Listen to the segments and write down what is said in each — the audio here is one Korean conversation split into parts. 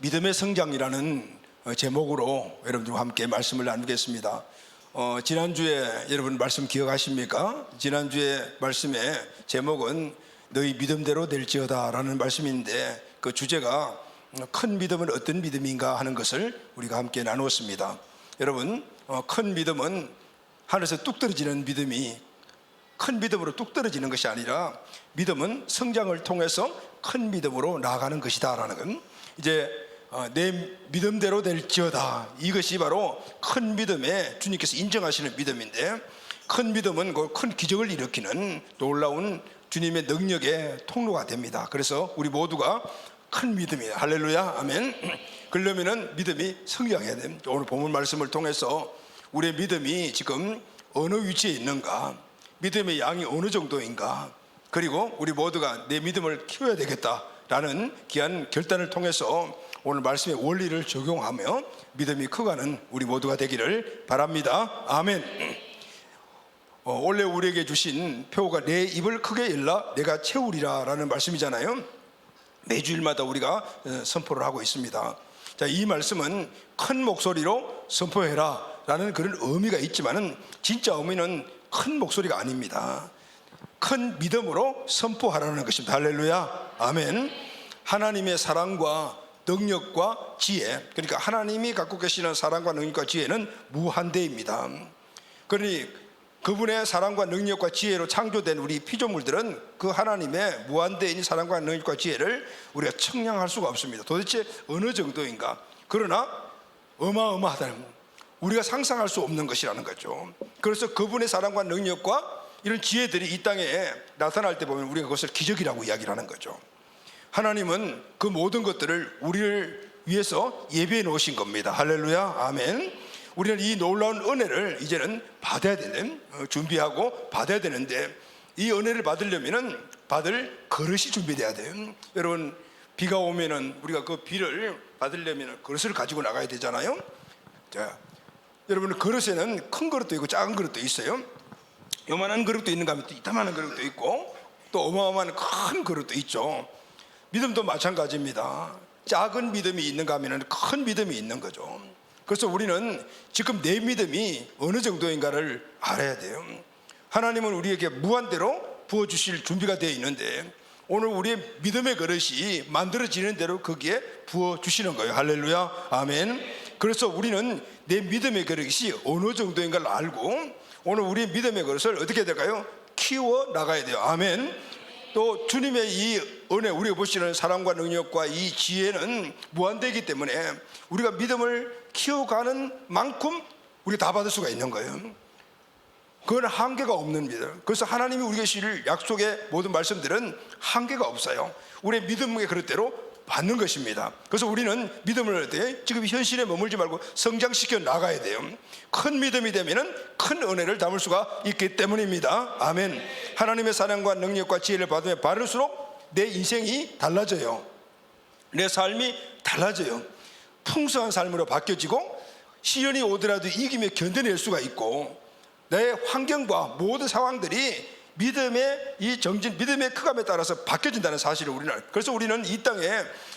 믿음의 성장이라는 제목으로 여러분들과 함께 말씀을 나누겠습니다. 지난주에 여러분 말씀 기억하십니까? 지난주에 말씀의 제목은 너희 믿음대로 될지어다 라는 말씀인데, 그 주제가 큰 믿음은 어떤 믿음인가 하는 것을 우리가 함께 나누었습니다. 여러분, 큰 믿음은 하늘에서 뚝 떨어지는 믿음이 큰 믿음으로 뚝 떨어지는 것이 아니라, 믿음은 성장을 통해서 큰 믿음으로 나아가는 것이다 라는 건, 이제 내 믿음대로 될지어다, 이것이 바로 큰 믿음에 주님께서 인정하시는 믿음인데, 큰 믿음은 그 큰 기적을 일으키는 놀라운 주님의 능력의 통로가 됩니다. 그래서 우리 모두가 큰 믿음이에요. 할렐루야, 아멘. 그러려면 믿음이 성장해야 됩니다. 오늘 본문 말씀을 통해서 우리의 믿음이 지금 어느 위치에 있는가, 믿음의 양이 어느 정도인가, 그리고 우리 모두가 내 믿음을 키워야 되겠다라는 귀한 결단을 통해서 오늘 말씀의 원리를 적용하며 믿음이 커가는 우리 모두가 되기를 바랍니다. 아멘. 원래 우리에게 주신 표가 내 입을 크게 열라 내가 채우리라 라는 말씀이잖아요. 매주일마다 우리가 선포를 하고 있습니다. 자, 이 말씀은 큰 목소리로 선포해라 라는 그런 의미가 있지만은, 진짜 의미는 큰 목소리가 아닙니다. 큰 믿음으로 선포하라는 것입니다. 할렐루야, 아멘. 하나님의 사랑과 능력과 지혜, 그러니까 하나님이 갖고 계시는 사랑과 능력과 지혜는 무한대입니다. 그러니 그분의 사랑과 능력과 지혜로 창조된 우리 피조물들은 그 하나님의 무한대인 사랑과 능력과 지혜를 우리가 측량할 수가 없습니다. 도대체 어느 정도인가? 그러나 어마어마하다는, 우리가 상상할 수 없는 것이라는 거죠. 그래서 그분의 사랑과 능력과 이런 지혜들이 이 땅에 나타날 때 보면 우리가 그것을 기적이라고 이야기를 하는 거죠. 하나님은 그 모든 것들을 우리를 위해서 예비해 놓으신 겁니다. 할렐루야, 아멘. 우리는 이 놀라운 은혜를 이제는 받아야 되는, 준비하고 받아야 되는데, 이 은혜를 받으려면 받을 그릇이 준비돼야 돼요. 여러분, 비가 오면은 우리가 그 비를 받으려면 그릇을 가지고 나가야 되잖아요. 자, 여러분, 그릇에는 큰 그릇도 있고 작은 그릇도 있어요. 요만한 그릇도 있는가 하면 또 이따만한 그릇도 있고 또 어마어마한 큰 그릇도 있죠. 믿음도 마찬가지입니다. 작은 믿음이 있는가 하면 큰 믿음이 있는 거죠. 그래서 우리는 지금 내 믿음이 어느 정도인가를 알아야 돼요. 하나님은 우리에게 무한대로 부어주실 준비가 되어 있는데, 오늘 우리의 믿음의 그릇이 만들어지는 대로 거기에 부어주시는 거예요. 할렐루야, 아멘. 그래서 우리는 내 믿음의 그릇이 어느 정도인가를 알고, 오늘 우리의 믿음의 그릇을 어떻게 해야 될까요? 키워 나가야 돼요. 아멘. 또 주님의 이 은혜, 우리가 보시는 사랑과 능력과 이 지혜는 무한대이기 때문에 우리가 믿음을 키워가는 만큼 우리가 다 받을 수가 있는 거예요. 그건 한계가 없는 믿음. 그래서 하나님이 우리에게 주실 약속의 모든 말씀들은 한계가 없어요. 우리의 믿음의 그릇대로 받는 것입니다. 그래서 우리는 믿음을 때 지금 현실에 머물지 말고 성장시켜 나가야 돼요. 큰 믿음이 되면은 큰 은혜를 담을 수가 있기 때문입니다. 아멘. 하나님의 사랑과 능력과 지혜를 받으며 바를수록 내 인생이 달라져요. 내 삶이 달라져요. 풍성한 삶으로 바뀌어지고, 시련이 오더라도 이기며 견뎌낼 수가 있고, 내 환경과 모든 상황들이 믿음의 이 정진, 믿음의 크감에 따라서 바뀌어진다는 사실을 우리는, 그래서 우리는 이 땅에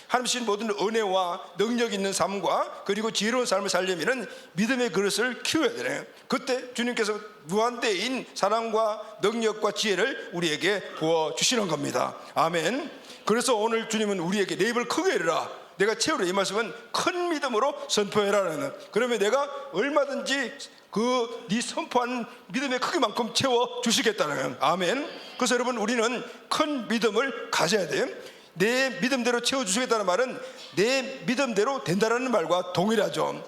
하나님 주신 모든 은혜와 능력 있는 삶과 그리고 지혜로운 삶을 살려면 믿음의 그릇을 키워야 되네요. 그때 주님께서 무한대인 사랑과 능력과 지혜를 우리에게 부어주시는 겁니다. 아멘. 그래서 오늘 주님은 우리에게 내 입을 크게 열어라 내가 채우라, 이 말씀은 큰 믿음으로 선포해라라는, 그러면 내가 얼마든지 네 선포한 믿음의 크기만큼 채워주시겠다는, 아멘. 그래서 여러분, 우리는 큰 믿음을 가져야 돼요. 내 믿음대로 채워주시겠다는 말은 내 믿음대로 된다는 말과 동일하죠.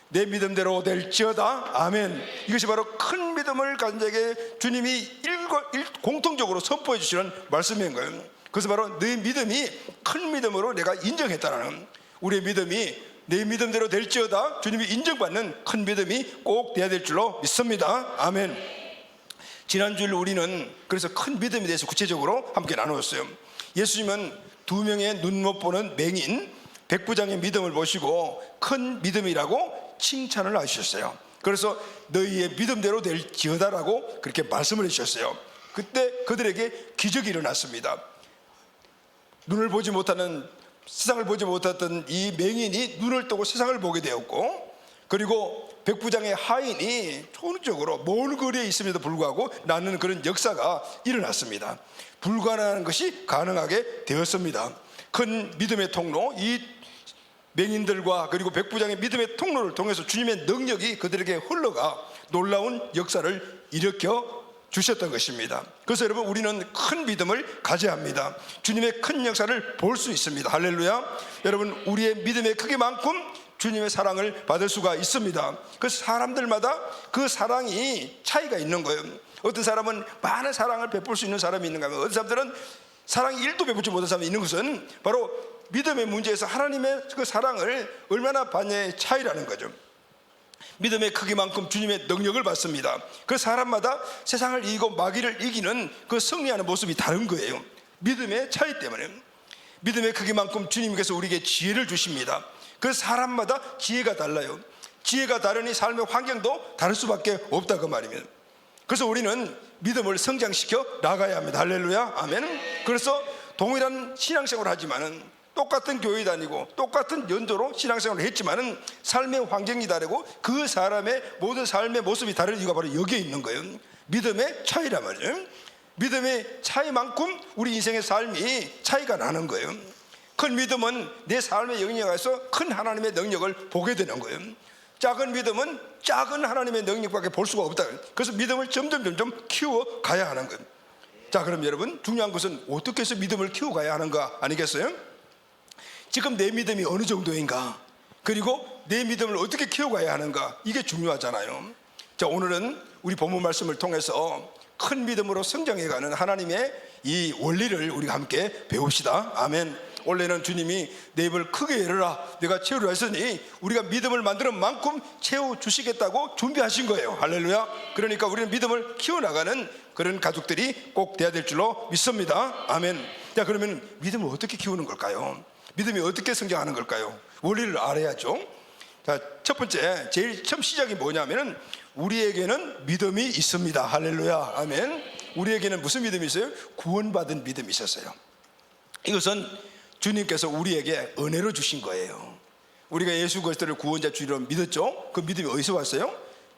내 믿음대로 될지어다, 아멘. 이것이 바로 큰 믿음을 가진 자에게 주님이 공통적으로 선포해 주시는 말씀인 거예요. 그래서 바로 네 믿음이 큰 믿음으로 내가 인정했다는, 우리의 믿음이 내 믿음대로 될지어다 주님이 인정받는 큰 믿음이 꼭 돼야 될 줄로 믿습니다. 아멘. 지난주일 우리는 그래서 큰 믿음에 대해서 구체적으로 함께 나누었어요. 예수님은 2명의 눈 못 보는 맹인 백부장의 믿음을 보시고 큰 믿음이라고 칭찬을 하셨어요. 그래서 너희의 믿음대로 될지어다라고 그렇게 말씀을 해주셨어요. 그때 그들에게 기적이 일어났습니다. 눈을 보지 못하는 세상을 보지 못했던 이 맹인이 눈을 뜨고 세상을 보게 되었고, 그리고 백부장의 하인이 전적으로 먼 거리에 있음에도 불구하고 낳는 그런 역사가 일어났습니다. 불가능한 것이 가능하게 되었습니다. 큰 믿음의 통로, 이 맹인들과 그리고 백부장의 믿음의 통로를 통해서 주님의 능력이 그들에게 흘러가 놀라운 역사를 일으켜 주셨던 것입니다. 그래서 여러분, 우리는 큰 믿음을 가져야 합니다. 주님의 큰 역사를 볼 수 있습니다. 할렐루야. 여러분, 우리의 믿음의 크기만큼 주님의 사랑을 받을 수가 있습니다. 그 사람들마다 그 사랑이 차이가 있는 거예요. 어떤 사람은 많은 사랑을 베풀 수 있는 사람이 있는가 하면, 어떤 사람들은 사랑이 1도 베풀지 못한 사람이 있는 것은 바로 믿음의 문제에서 하나님의 그 사랑을 얼마나 받냐의 차이라는 거죠. 믿음의 크기만큼 주님의 능력을 받습니다. 그 사람마다 세상을 이기고 마귀를 이기는 그 승리하는 모습이 다른 거예요. 믿음의 차이 때문에. 믿음의 크기만큼 주님께서 우리에게 지혜를 주십니다. 그 사람마다 지혜가 달라요. 지혜가 다르니 삶의 환경도 다를 수밖에 없다, 그 말입니다. 그래서 우리는 믿음을 성장시켜 나가야 합니다. 할렐루야, 아멘. 그래서 동일한 신앙생활을 하지만은, 똑같은 교회 다니고 똑같은 연도로 신앙생활을 했지만은 삶의 환경이 다르고 그 사람의 모든 삶의 모습이 다른 이유가 바로 여기에 있는 거예요. 믿음의 차이란 말이에요. 믿음의 차이만큼 우리 인생의 삶이 차이가 나는 거예요. 큰 믿음은 내 삶의 영역에서 큰 하나님의 능력을 보게 되는 거예요. 작은 믿음은 작은 하나님의 능력밖에 볼 수가 없다. 그래서 믿음을 점점 키워 가야 하는 거예요. 자, 그럼 여러분, 중요한 것은 어떻게 해서 믿음을 키워 가야 하는가 아니겠어요? 지금 내 믿음이 어느 정도인가, 그리고 내 믿음을 어떻게 키워가야 하는가, 이게 중요하잖아요. 자, 오늘은 우리 본문 말씀을 통해서 큰 믿음으로 성장해가는 하나님의 이 원리를 우리가 함께 배웁시다. 아멘. 원래는 주님이 내 입을 크게 열어라, 내가 채우려 했으니 우리가 믿음을 만드는 만큼 채워주시겠다고 준비하신 거예요. 할렐루야. 그러니까 우리는 믿음을 키워나가는 그런 가족들이 꼭 돼야 될 줄로 믿습니다. 아멘. 자, 그러면 믿음을 어떻게 키우는 걸까요? 믿음이 어떻게 성장하는 걸까요? 원리를 알아야죠. 자, 첫 번째, 제일 처음 시작이 뭐냐면은 우리에게는 믿음이 있습니다. 할렐루야, 아멘. 우리에게는 무슨 믿음이 있어요? 구원받은 믿음이 있었어요. 이것은 주님께서 우리에게 은혜로 주신 거예요. 우리가 예수 그리스도를 구원자 주로 믿었죠. 그 믿음이 어디서 왔어요?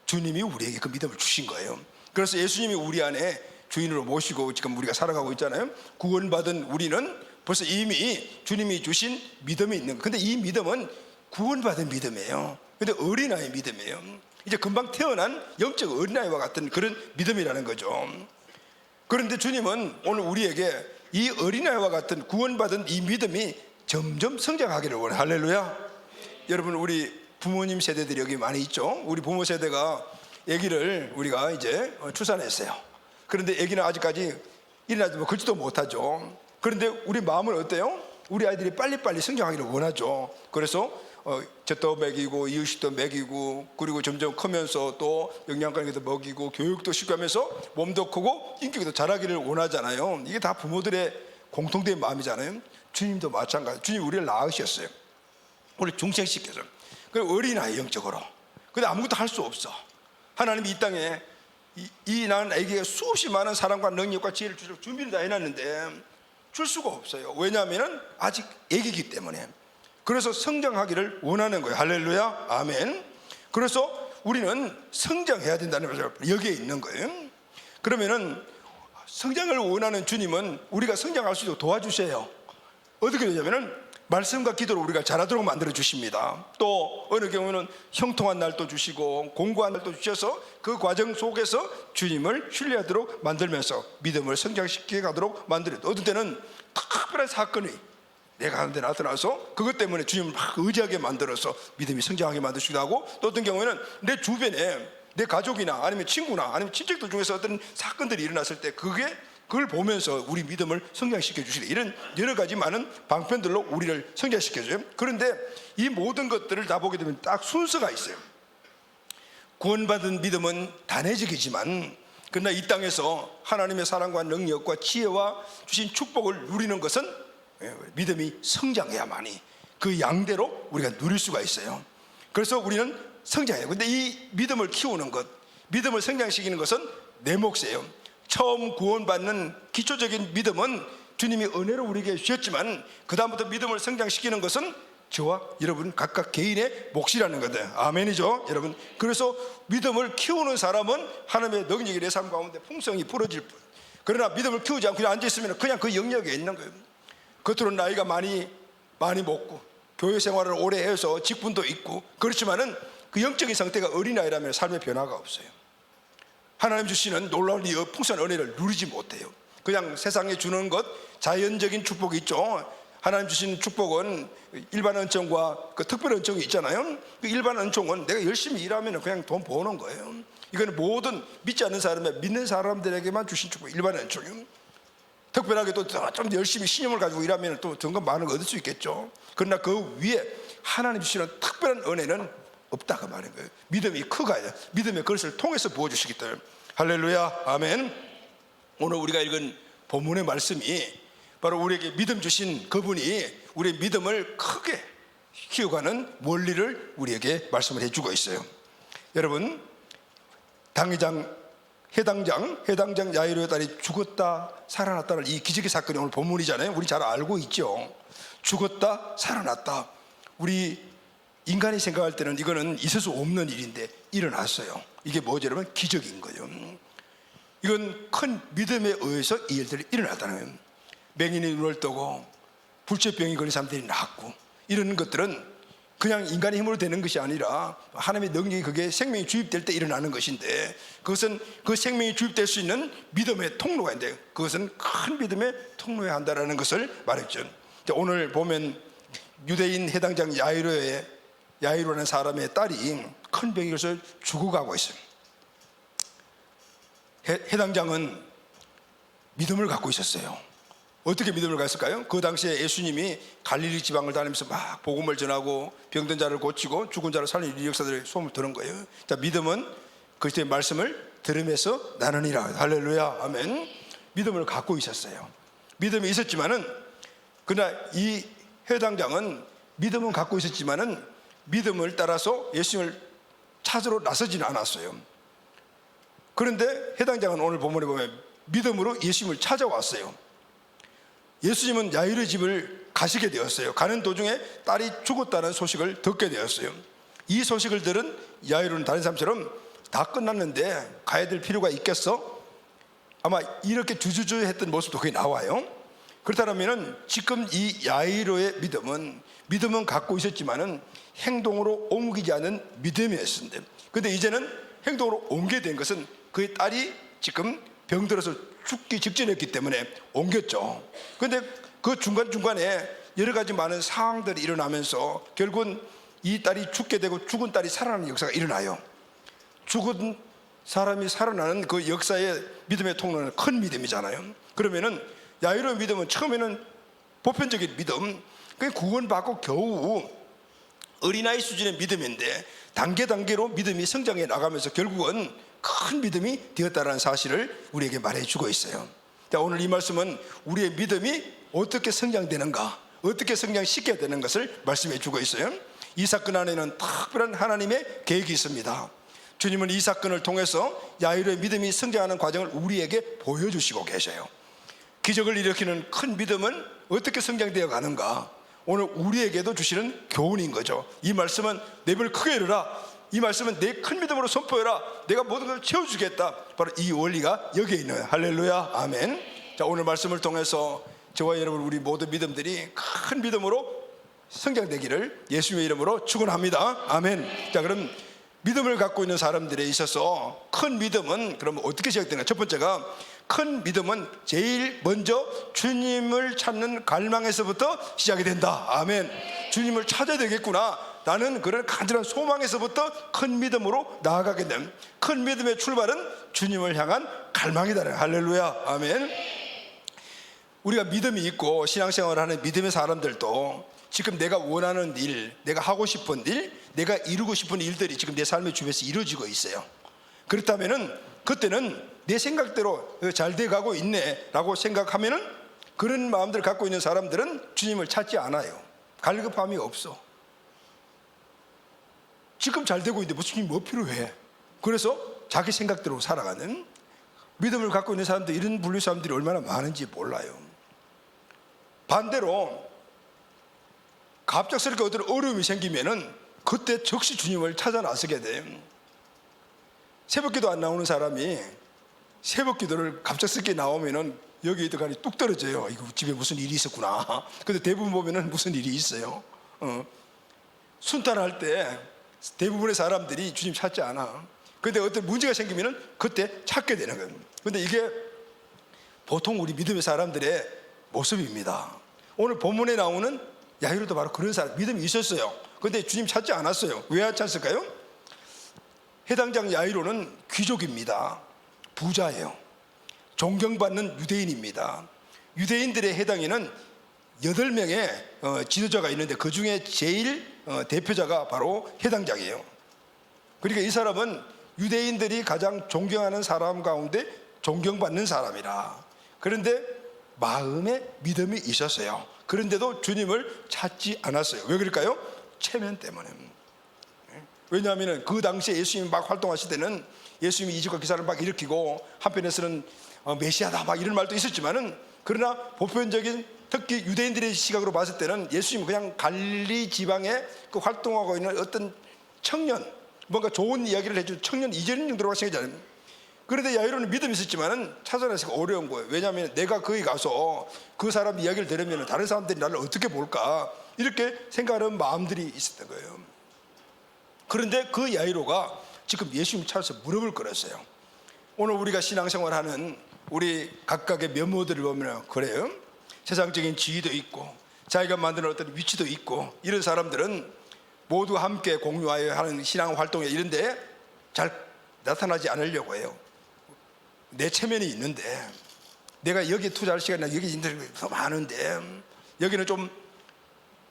주님이 우리에게 그 믿음을 주신 거예요. 그래서 예수님이 우리 안에 주인으로 모시고 지금 우리가 살아가고 있잖아요. 구원받은 우리는 벌써 이미 주님이 주신 믿음이 있는 거예요. 근데 이 믿음은 구원받은 믿음이에요. 근데 어린아이 믿음이에요. 이제 금방 태어난 영적 어린아이와 같은 그런 믿음이라는 거죠. 그런데 주님은 오늘 우리에게 이 어린아이와 같은 구원받은 이 믿음이 점점 성장하기를 원해요. 할렐루야. 여러분, 우리 부모님 세대들이 여기 많이 있죠. 우리 부모 세대가 아기를 우리가 이제 출산했어요. 그런데 아기는 아직까지 일어나도 걷지도 못하죠. 그런데 우리 마음은 어때요? 우리 아이들이 빨리빨리 성장하기를 원하죠. 그래서 젖도 먹이고 이유식도 먹이고, 그리고 점점 크면서 또 영양간도 먹이고 교육도 시키고 하면서 몸도 크고 인격도 자라기를 원하잖아요. 이게 다 부모들의 공통된 마음이잖아요. 주님도 마찬가지. 주님 우리를 낳으셨어요. 우리를 중생시켜서. 그리고 어린아이 영적으로. 근데 아무것도 할 수 없어. 하나님이 이 땅에 이 낳은 아기가 수없이 많은 사랑과 능력과 지혜를 주려고 준비를 다 해놨는데 줄 수가 없어요. 왜냐하면 아직 아기이기 때문에. 그래서 성장하기를 원하는 거예요. 할렐루야, 아멘. 그래서 우리는 성장해야 된다는 거죠. 여기에 있는 거예요. 그러면은 성장을 원하는 주님은 우리가 성장할 수 있도록 도와주세요. 어떻게 되냐면은 말씀과 기도로 우리가 잘하도록 만들어 주십니다. 또 어느 경우는 형통한 날도 주시고 공고한 날도 주셔서 그 과정 속에서 주님을 신뢰하도록 만들면서 믿음을 성장시켜 가도록 만들어요. 어떤 때는 특별한 사건이 내 가운데 나타나서 그것 때문에 주님을 막 의지하게 만들어서 믿음이 성장하게 만드시기도 하고, 또 어떤 경우에는 내 주변에 내 가족이나 아니면 친구나 아니면 친척들 중에서 어떤 사건들이 일어났을 때 그걸 보면서 우리 믿음을 성장시켜 주시다. 이런 여러 가지 많은 방편들로 우리를 성장시켜줘요. 그런데 이 모든 것들을 다 보게 되면 딱 순서가 있어요. 구원받은 믿음은 단회적이지만 그러나 이 땅에서 하나님의 사랑과 능력과 지혜와 주신 축복을 누리는 것은 믿음이 성장해야만이 그 양대로 우리가 누릴 수가 있어요. 그래서 우리는 성장해요. 근데 이 믿음을 키우는 것, 믿음을 성장시키는 것은 내 몫이에요. 처음 구원받는 기초적인 믿음은 주님이 은혜로 우리에게 주셨지만 그 다음부터 믿음을 성장시키는 것은 저와 여러분 각각 개인의 몫이라는 거다. 아멘이죠, 여러분. 그래서 믿음을 키우는 사람은 하나님의 능력이 내 삶 가운데 풍성히 풀어질 뿐. 그러나 믿음을 키우지 않고 그냥 앉아있으면 그냥 그 영역에 있는 거예요. 겉으로는 나이가 많이 먹고 교회 생활을 오래 해서 직분도 있고 그렇지만은 그 영적인 상태가 어린아이라면 삶의 변화가 없어요. 하나님 주시는 놀라운 이 풍성한 은혜를 누리지 못해요. 그냥 세상에 주는 것, 자연적인 축복이 있죠. 하나님 주시는 축복은 일반 은총과 그 특별 은총이 있잖아요. 그 일반 은총은 내가 열심히 일하면 그냥 돈 버는 거예요. 이건 모든 믿지 않는 사람의 믿는 사람들에게만 주신 축복, 일반 은총이요. 특별하게 또 좀 열심히 신념을 가지고 일하면 또 더 많은 거 얻을 수 있겠죠. 그러나 그 위에 하나님 주시는 특별한 은혜는 없다 그 말인 거예요. 믿음이 커가야 믿음의 그릇을 통해서 부어주시기 때문에. 할렐루야, 아멘. 오늘 우리가 읽은 본문의 말씀이 바로 우리에게 믿음 주신 그분이 우리의 믿음을 크게 키워가는 원리를 우리에게 말씀을 해주고 있어요. 여러분, 해당장 야이로의 딸이 죽었다 살아났다는 이 기적의 사건이 오늘 본문이잖아요. 우리 잘 알고 있죠. 죽었다 살아났다. 우리 인간이 생각할 때는 이거는 있을 수 없는 일인데 일어났어요. 이게 뭐죠, 여러분? 기적인 거예요. 이건 큰 믿음에 의해서 이 일들이 일어났다는 거예요. 맹인이 눈을 뜨고 불치병이 걸린 사람들이 낫고 이런 것들은 그냥 인간의 힘으로 되는 것이 아니라 하나님의 능력이 그게 생명이 주입될 때 일어나는 것인데, 그것은 그 생명이 주입될 수 있는 믿음의 통로가 있는데 그것은 큰 믿음의 통로에 한다라는 것을 말했죠. 오늘 보면 유대인 해당장 야이로라는 사람의 딸이 큰 병이 걸려서 죽어가고 있어요. 해당장은 믿음을 갖고 있었어요. 어떻게 믿음을 가졌을까요? 그 당시에 예수님이 갈릴리 지방을 다니면서 막 복음을 전하고 병든 자를 고치고 죽은 자를 살리는 이 역사들의 소문을 들은 거예요. 자, 믿음은 그리스도의 말씀을 들으면서 나누니라. 할렐루야, 아멘. 믿음을 갖고 있었어요. 믿음이 있었지만은, 그러나 이 해당장은 믿음은 갖고 있었지만은 믿음을 따라서 예수님을 찾으러 나서지는 않았어요. 그런데 해당장은 오늘 본문에 보면 믿음으로 예수님을 찾아왔어요. 예수님은 야이로의 집을 가시게 되었어요. 가는 도중에 딸이 죽었다는 소식을 듣게 되었어요. 이 소식을 들은 야이로는 다른 사람처럼 다 끝났는데 가야 될 필요가 있겠어? 아마 이렇게 주저주 했던 모습도 거기 나와요. 그렇다면 지금 이 야이로의 믿음은 갖고 있었지만은 행동으로 옮기지 않은 믿음이었는데, 근데 이제는 행동으로 옮게 된 것은 그의 딸이 지금 병들어서 죽기 직전이었기 때문에 옮겼죠. 그런데 그 중간중간에 여러 가지 많은 상황들이 일어나면서 결국은 이 딸이 죽게 되고 죽은 딸이 살아나는 역사가 일어나요. 죽은 사람이 살아나는 그 역사의 믿음의 통로는 큰 믿음이잖아요. 그러면은 야이로의 믿음은 처음에는 보편적인 믿음, 그게 구원받고 겨우 어린아이 수준의 믿음인데 단계로 믿음이 성장해 나가면서 결국은 큰 믿음이 되었다는 사실을 우리에게 말해주고 있어요. 오늘 이 말씀은 우리의 믿음이 어떻게 성장되는가, 어떻게 성장시켜야 되는 것을 말씀해 주고 있어요. 이 사건 안에는 특별한 하나님의 계획이 있습니다. 주님은 이 사건을 통해서 야이로의 믿음이 성장하는 과정을 우리에게 보여주시고 계셔요. 기적을 일으키는 큰 믿음은 어떻게 성장되어 가는가, 오늘 우리에게도 주시는 교훈인 거죠. 이 말씀은 내 입을 크게 열어라, 이 말씀은 내 큰 믿음으로 선포해라, 내가 모든 걸 채워주겠다. 바로 이 원리가 여기에 있는, 할렐루야, 아멘. 자, 오늘 말씀을 통해서 저와 여러분 우리 모든 믿음들이 큰 믿음으로 성장되기를 예수님의 이름으로 축원합니다. 아멘. 자, 그럼 믿음을 갖고 있는 사람들에 있어서 큰 믿음은 그럼 어떻게 시작되는가? 첫 번째가, 큰 믿음은 제일 먼저 주님을 찾는 갈망에서부터 시작이 된다. 아멘. 주님을 찾아야 되겠구나, 나는 그런 간절한 소망에서부터 큰 믿음으로 나아가게 됨. 큰 믿음의 출발은 주님을 향한 갈망이다. 할렐루야, 아멘. 우리가 믿음이 있고 신앙생활을 하는 믿음의 사람들도 지금 내가 원하는 일, 내가 하고 싶은 일, 내가 이루고 싶은 일들이 지금 내 삶의 주변에서 이루어지고 있어요. 그렇다면은 그때는 내 생각대로 잘 돼가고 있네 라고 생각하면은, 그런 마음들을 갖고 있는 사람들은 주님을 찾지 않아요. 갈급함이 없어. 지금 잘 되고 있는데 무슨 뭐 필요해? 그래서 자기 생각대로 살아가는 믿음을 갖고 있는 사람들, 이런 분류 사람들이 얼마나 많은지 몰라요. 반대로 갑작스럽게 어떤 어려움이 생기면은 그때 즉시 주님을 찾아 나서게 돼요. 새벽기도 안 나오는 사람이 새벽기도를 갑작스럽게 나오면은 여기 있다가니 뚝 떨어져요. 이거 집에 무슨 일이 있었구나. 근데 대부분 보면은 무슨 일이 있어요. 순탄할 때 대부분의 사람들이 주님 찾지 않아. 근데 어떤 문제가 생기면은 그때 찾게 되는 거예요. 근데 이게 보통 우리 믿음의 사람들의 모습입니다. 오늘 본문에 나오는 야이로도 바로 그런 사람, 믿음이 있었어요. 근데 주님 찾지 않았어요. 왜 안 찾았을까요? 해당장 야이로는 귀족입니다. 부자예요. 존경받는 유대인입니다. 유대인들의 해당에는 8명의 지도자가 있는데 그 중에 제일 대표자가 바로 해당장이에요. 그러니까 이 사람은 유대인들이 가장 존경하는 사람 가운데 존경받는 사람이라. 그런데 마음에 믿음이 있었어요. 그런데도 주님을 찾지 않았어요. 왜 그럴까요? 체면 때문에. 왜냐하면 그 당시에 예수님이 막 활동하실 때는 예수님이 이적과 기사를 막 일으키고 한편에서는 메시아다 막 이런 말도 있었지만은, 그러나 보편적인 특히 유대인들의 시각으로 봤을 때는 예수님은 그냥 갈릴리 지방에 그 활동하고 있는 어떤 청년, 뭔가 좋은 이야기를 해줄 청년 이전 정도로 생각하잖아요. 그런데 야이로는 믿음이 있었지만은 찾아내기가 어려운 거예요. 왜냐하면 내가 거기 가서 그 사람 이야기를 들으면 다른 사람들이 나를 어떻게 볼까, 이렇게 생각하는 마음들이 있었던 거예요. 그런데 그 야이로가 지금 예수님 찾아서 무릎을 꿇었어요. 오늘 우리가 신앙생활하는 우리 각각의 면모들을 보면 그래요. 세상적인 지위도 있고 자기가 만드는 어떤 위치도 있고 이런 사람들은 모두 함께 공유하여 하는 신앙 활동에 이런데 잘 나타나지 않으려고 해요. 내 체면이 있는데, 내가 여기 투자할 시간이 여기 있는 더 많은데 여기는 좀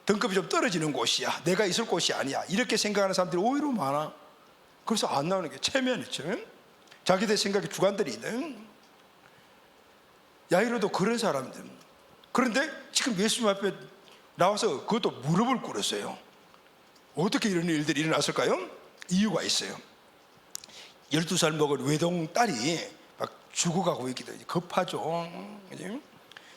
등급이 좀 떨어지는 곳이야, 내가 있을 곳이 아니야, 이렇게 생각하는 사람들이 오히려 많아. 그래서 안 나오는 게 체면이죠. 자기들 생각에 주관들이 있는. 야이로도 그런 사람들. 그런데 지금 예수님 앞에 나와서 그것도 무릎을 꿇었어요. 어떻게 이런 일들이 일어났을까요? 이유가 있어요. 12살 먹은 외동 딸이 막 죽어가고 있기도 해요. 급하죠.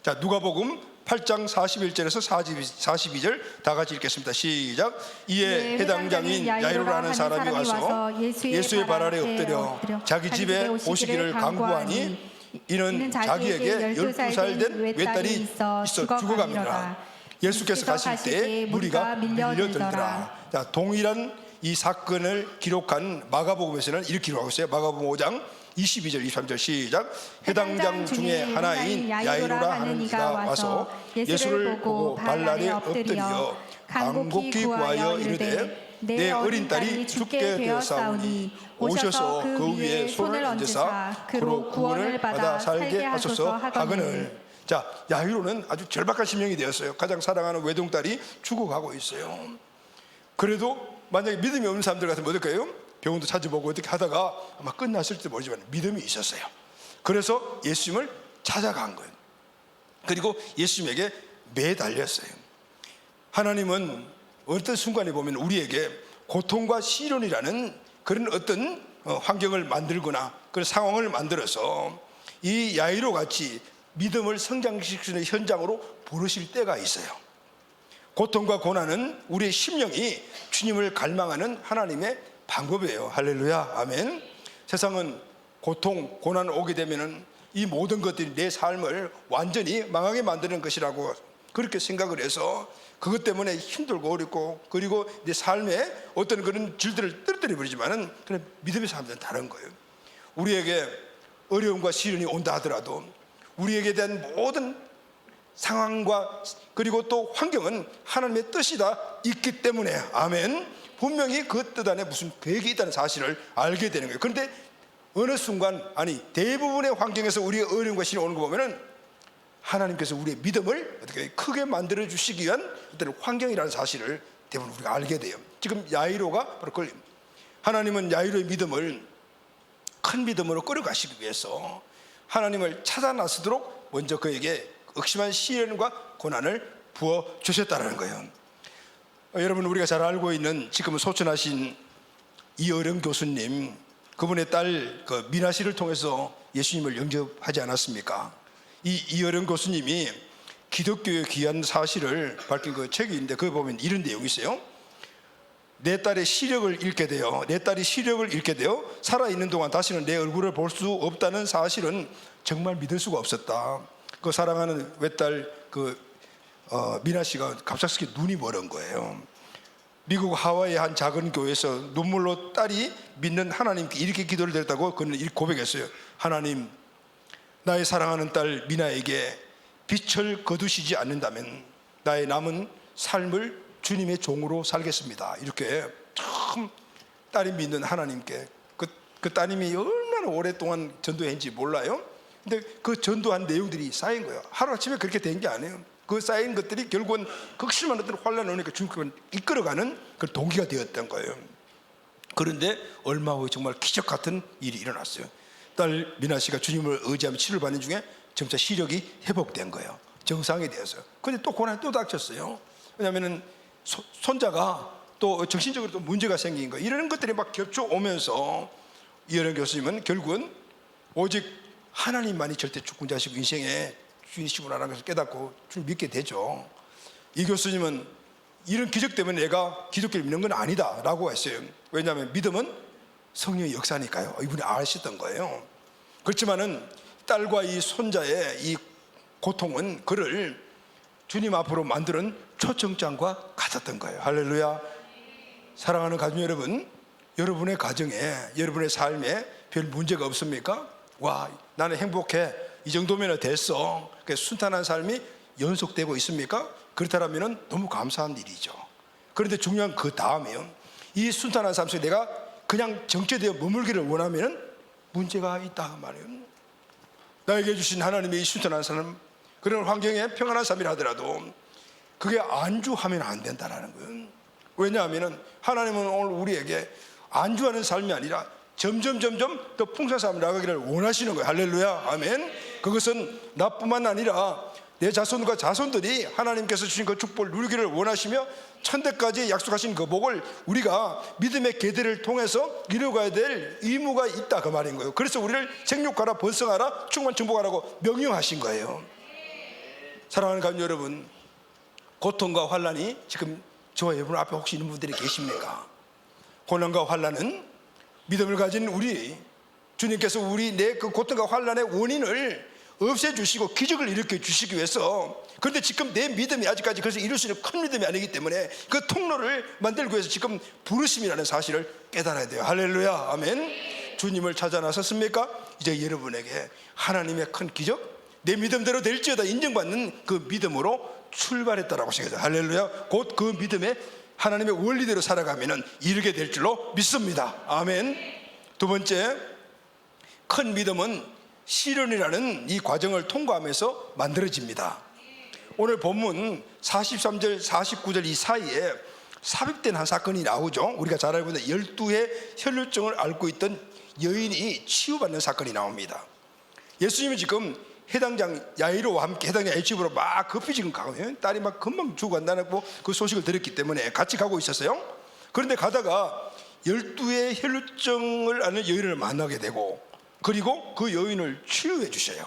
자, 누가복음 8장 41절에서 42절 다 같이 읽겠습니다. 시작. 이에 해당장인 야이로라는 사람이 와서 예수의 발 아래 엎드려 자기 집에 오시기를 간구하니, 이는 자기에게 12살 된 외딸이 있어 죽어갑니다. 예수께서 가실 때 무리가 밀려들더라. 자, 동일한 이 사건을 기록한 마가복음에서는 이렇게 기록하고 있어요. 마가복음 5장 22절 23절 시작. 해당장 중에 하나인 야이로라 하는 이가 와서 예수를 보고 발 아래 엎드려 간곡히 구하여 이르되 내 어린 딸이 죽게 되었사오니 오셔서 그 위에 손을 얹으사 그로 구원을 받아 살게 하소서 하거늘. 자, 야이로는 아주 절박한 심령이 되었어요. 가장 사랑하는 외동딸이 죽어가고 있어요. 그래도 만약에 믿음이 없는 사람들 같으면 어떨까요? 병원도 찾아보고 어떻게 하다가 아마 끝났을지도 모르지만 믿음이 있었어요. 그래서 예수님을 찾아간 거예요. 그리고 예수님에게 매달렸어요. 하나님은 어떤 순간에 보면 우리에게 고통과 시련이라는 그런 어떤 환경을 만들거나 그런 상황을 만들어서 이 야이로 같이 믿음을 성장시키는 현장으로 부르실 때가 있어요. 고통과 고난은 우리의 심령이 주님을 갈망하는 하나님의 방법이에요. 할렐루야, 아멘. 세상은 고통, 고난 오게 되면은 이 모든 것들이 내 삶을 완전히 망하게 만드는 것이라고 그렇게 생각을 해서 그것 때문에 힘들고 어렵고 그리고 내 삶에 어떤 그런 질들을 떨어뜨려 버리지만은 그런 믿음의 사람들은 다른 거예요. 우리에게 어려움과 시련이 온다 하더라도 우리에게 대한 모든 상황과 그리고 또 환경은 하나님의 뜻이 다 있기 때문에, 아멘, 분명히 그 뜻 안에 무슨 계획이 있다는 사실을 알게 되는 거예요. 그런데 어느 순간, 아니 대부분의 환경에서 우리의 어려움과 시련이 오는 거 보면은 하나님께서 우리의 믿음을 어떻게 크게 만들어 주시기 위한 어떤 환경이라는 사실을 대부분 우리가 알게 돼요. 지금 야이로가 바로 그걸, 하나님은 야이로의 믿음을 큰 믿음으로 끌어가시기 위해서 하나님을 찾아 나서도록 먼저 그에게 극심한 시련과 고난을 부어 주셨다는 거예요. 여러분, 우리가 잘 알고 있는 지금 소천하신 이어령 교수님, 그분의 딸 미나 씨를 통해서 예수님을 영접하지 않았습니까? 이 이어령 교수님이 기독교의 귀한 사실을 밝힌 그 책이 있는데 거기 보면 이런 내용이 있어요. 내 딸의 시력을 잃게 되어 내 딸이 시력을 잃게 되어 살아있는 동안 다시는 내 얼굴을 볼 수 없다는 사실은 정말 믿을 수가 없었다. 그 사랑하는 외딸 미나 씨가 갑작스럽게 눈이 멀은 거예요. 미국 하와이의 한 작은 교회에서 눈물로 딸이 믿는 하나님께 이렇게 기도를 드렸다고 그는 이렇게 고백했어요. 하나님, 나의 사랑하는 딸 미나에게 빛을 거두시지 않는다면 나의 남은 삶을 주님의 종으로 살겠습니다. 이렇게 참 딸이 믿는 하나님께 그 따님이 얼마나 오랫동안 전도했는지 몰라요. 근데 그 전도한 내용들이 쌓인 거예요. 하루아침에 그렇게 된 게 아니에요. 그 쌓인 것들이 결국은 극심한 어떤 환란을 오니까 주님께서 이끌어가는 그 동기가 되었던 거예요. 그런데 얼마 후에 정말 기적 같은 일이 일어났어요. 딸 미나 씨가 주님을 의지하며 치료를 받는 중에 점차 시력이 회복된 거예요. 정상이 되었어요. 근데 또 고난이 또 닥쳤어요. 왜냐하면 손자가 또 정신적으로 또 문제가 생긴 거예요. 이런 것들이 막 겹쳐오면서 이현영 교수님은 결국은 오직 하나님만이 절대 주권자시고 인생의 주인이시구나라는 것을 깨닫고 주를 믿게 되죠. 이 교수님은 이런 기적 때문에 내가 기독교를 믿는 건 아니다 라고 했어요. 왜냐하면 믿음은 성령의 역사니까요. 이분이 아셨던 거예요. 그렇지만은 딸과 이 손자의 이 고통은 그를 주님 앞으로 만드는 초청장과 같았던 거예요. 할렐루야. 사랑하는 가족 여러분, 여러분의 가정에, 여러분의 삶에 별 문제가 없습니까? 와, 나는 행복해, 이 정도면 됐어. 순탄한 삶이 연속되고 있습니까? 그렇다면 너무 감사한 일이죠. 그런데 중요한 그 다음에요, 이 순탄한 삶 속에 내가 그냥 정체되어 머물기를 원하면 문제가 있다 그 말이에요. 나에게 주신 하나님의 이 순탄한 삶, 그런 환경에 평안한 삶이라 하더라도 그게 안주하면 안 된다는 거예요. 왜냐하면 하나님은 오늘 우리에게 안주하는 삶이 아니라 점점 더 풍성한 삶을 나가기를 원하시는 거예요. 할렐루야, 아멘. 그것은 나뿐만 아니라 내 자손과 자손들이 하나님께서 주신 그 축복을 누리기를 원하시며 천대까지 약속하신 그 복을 우리가 믿음의 계대를 통해서 이루어가야 될 의무가 있다 그 말인 거예요. 그래서 우리를 생육하라, 번성하라, 충만 정복하라고 명령하신 거예요. 사랑하는 가족 여러분, 고통과 환난이 지금 저와 여러분 앞에 혹시 있는 분들이 계십니까? 고난과 환난은 믿음을 가진 우리 주님께서 우리 내 그 고통과 환난의 원인을 없애주시고 기적을 일으켜 주시기 위해서, 그런데 지금 내 믿음이 아직까지 그래서 이룰 수 있는 큰 믿음이 아니기 때문에 그 통로를 만들기 위해서 지금 부르심이라는 사실을 깨달아야 돼요. 할렐루야, 아멘. 주님을 찾아 나섰습니까? 이제 여러분에게 하나님의 큰 기적, 내 믿음대로 될지어다 인정받는 그 믿음으로 출발했다라고 생각해요. 할렐루야. 곧 그 믿음에 하나님의 원리대로 살아가면 이르게 될 줄로 믿습니다. 아멘. 두 번째, 큰 믿음은 시련이라는 이 과정을 통과하면서 만들어집니다. 오늘 본문 43절 49절 이 사이에 삽입된 한 사건이 나오죠. 우리가 잘 알고 있는 12의 혈루증을 앓고 있던 여인이 치유받는 사건이 나옵니다. 예수님이 지금 해당장 야이로와 함께 해당장 야이 집으로 막 급히 지금 가고, 딸이 막 금방 죽어간다는 그 소식을 들었기 때문에 같이 가고 있었어요. 그런데 가다가 12의 혈루증을 앓는 여인을 만나게 되고, 그리고 그 여인을 치유해 주셔요.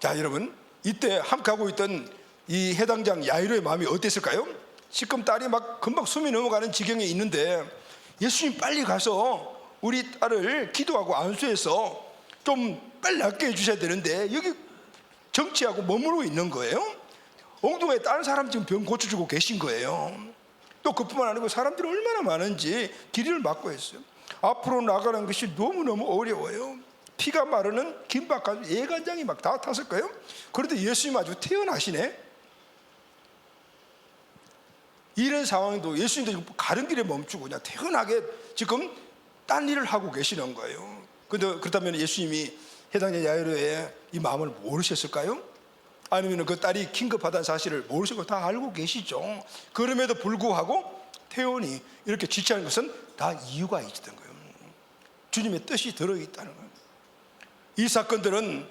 자, 여러분, 이때 함께 가고 있던 이 해당장 야이로의 마음이 어땠을까요? 지금 딸이 막 금방 숨이 넘어가는 지경에 있는데 예수님 빨리 가서 우리 딸을 기도하고 안수해서 좀 빨리 낫게 해주셔야 되는데 여기 정치하고 머무르고 있는 거예요. 엉뚱하게 다른 사람 지금 병 고쳐주고 계신 거예요. 또 그뿐만 아니고 사람들이 얼마나 많은지 길이를 막고 했어요. 앞으로 나가는 것이 너무너무 어려워요. 피가 마르는 긴박한 예간장이 막 다 탔을 거예요. 그런데 예수님 아주 태어나시네. 이런 상황도 예수님도 가는 길에 멈추고 그냥 태연하게 지금 딴 일을 하고 계시는 거예요. 그런데 그렇다면 예수님이 해당자 야이로의 이 마음을 모르셨을까요? 아니면 그 딸이 긴급하다는 사실을 모르시고 다 알고 계시죠. 그럼에도 불구하고 태연히 이렇게 지체하는 것은 다 이유가 있었던 거예요. 주님의 뜻이 들어있다는 거예요. 이 사건들은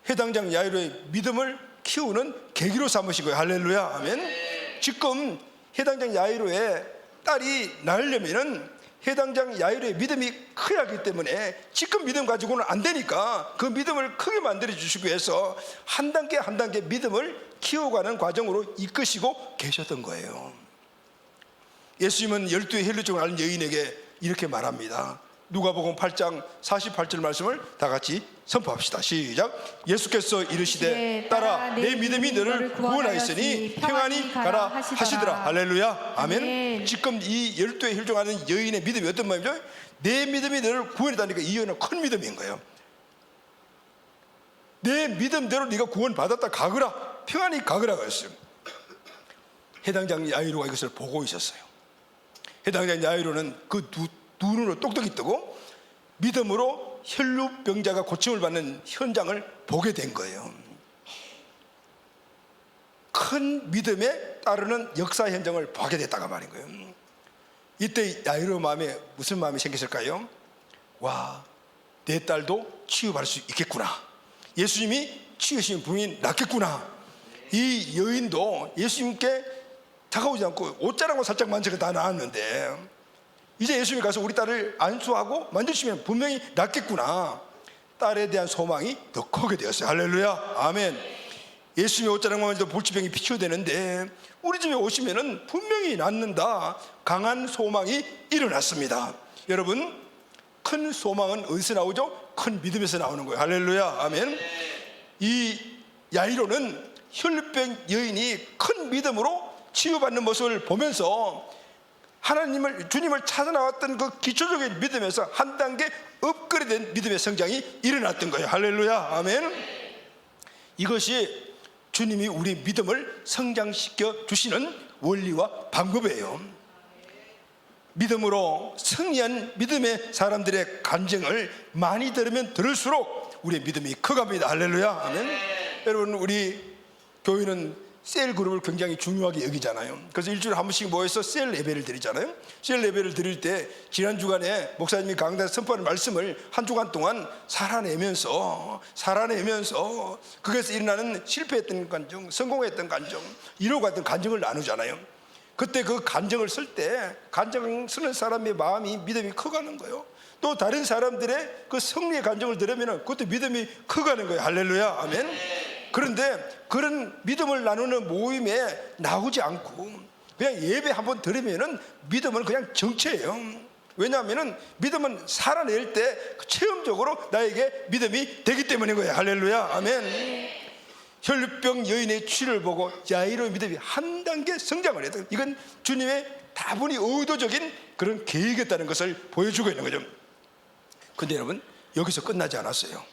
해당장 야이로의 믿음을 키우는 계기로 삼으신 거예요. 할렐루야, 아멘. 지금 해당장 야이로의 딸이 나으려면은 해당장 야이로의 믿음이 커야 하기 때문에 지금 믿음 가지고는 안 되니까 그 믿음을 크게 만들어 주시기 위해서 한 단계 한 단계 믿음을 키워가는 과정으로 이끄시고 계셨던 거예요. 예수님은 12의 혈루증을 앓는 여인에게 이렇게 말합니다. 누가복음 8장 48절 말씀을 다 같이 선포합시다. 시작. 예수께서 이르시되 딸아 내 믿음이 너를 구원하였으니 평안히 가라 하시더라. 할렐루야. 아멘. 지금 이 12의 혈루증하는 여인의 믿음이 어떤 마음이죠? 내 믿음이 너를 구원했다니까 이 여인은 큰 믿음인 거예요. 내 믿음대로 네가 구원받았다 가거라, 평안히 가거라 그랬어요. 해당장 야이로가 이것을 보고 있었어요. 해당장 야이로는 그 눈으로 똑똑히 뜨고 믿음으로 혈루병자가 고침을 받는 현장을 보게 된 거예요. 큰 믿음에 따르는 역사 현장을 보게 됐다가 말인 거예요. 이때 야이로 마음에 무슨 마음이 생겼을까요? 와, 내 딸도 치유받을 수 있겠구나. 예수님이 치유하신 분이 낫겠구나. 이 여인도 예수님께 다가오지 않고 옷자랑만 살짝 만져서 다 나았는데 이제 예수님이 가서 우리 딸을 안수하고 만져주시면 분명히 낫겠구나. 딸에 대한 소망이 더 크게 되었어요. 할렐루야. 아멘. 예수님의 옷자랑만 만져도 볼지병이 치유되는데 우리 집에 오시면 분명히 낫는다. 강한 소망이 일어났습니다. 여러분, 큰 소망은 어디서 나오죠? 큰 믿음에서 나오는 거예요. 할렐루야. 아멘. 이 야이로는 혈루병 여인이 큰 믿음으로 치유받는 모습을 보면서 주님을 찾아 나왔던 그 기초적인 믿음에서 한 단계 업그레이드된 믿음의 성장이 일어났던 거예요. 할렐루야. 아멘. 이것이 주님이 우리 믿음을 성장시켜 주시는 원리와 방법이에요. 믿음으로 승리한 믿음의 사람들의 간증을 많이 들으면 들을수록 우리의 믿음이 커갑니다. 할렐루야. 아멘. 여러분, 우리 교회는 셀 그룹을 굉장히 중요하게 여기잖아요. 그래서 일주일에 한 번씩 모여서 셀 예배를 드리잖아요. 셀 예배를 드릴 때 지난 주간에 목사님이 강단에서 선포하는 말씀을 한 주간 동안 살아내면서 거기에서 일어나는 실패했던 간증, 성공했던 간증, 이루어갔던 간증을 나누잖아요. 그때 그 간증을 쓸 때 간증 쓰는 사람의 마음이 믿음이 커가는 거예요. 또 다른 사람들의 그 승리의 간증을 들으면 그것도 믿음이 커가는 거예요. 할렐루야. 아멘. 그런데 그런 믿음을 나누는 모임에 나오지 않고 그냥 예배 한번 들으면 믿음은 그냥 정체예요. 왜냐하면 믿음은 살아낼 때 체험적으로 나에게 믿음이 되기 때문인 거예요. 할렐루야. 아멘. 혈루병 여인의 치유를 보고 야이로의 믿음이 한 단계 성장을 했다. 이건 주님의 다분히 의도적인 그런 계획이었다는 것을 보여주고 있는 거죠. 근데 여러분, 여기서 끝나지 않았어요.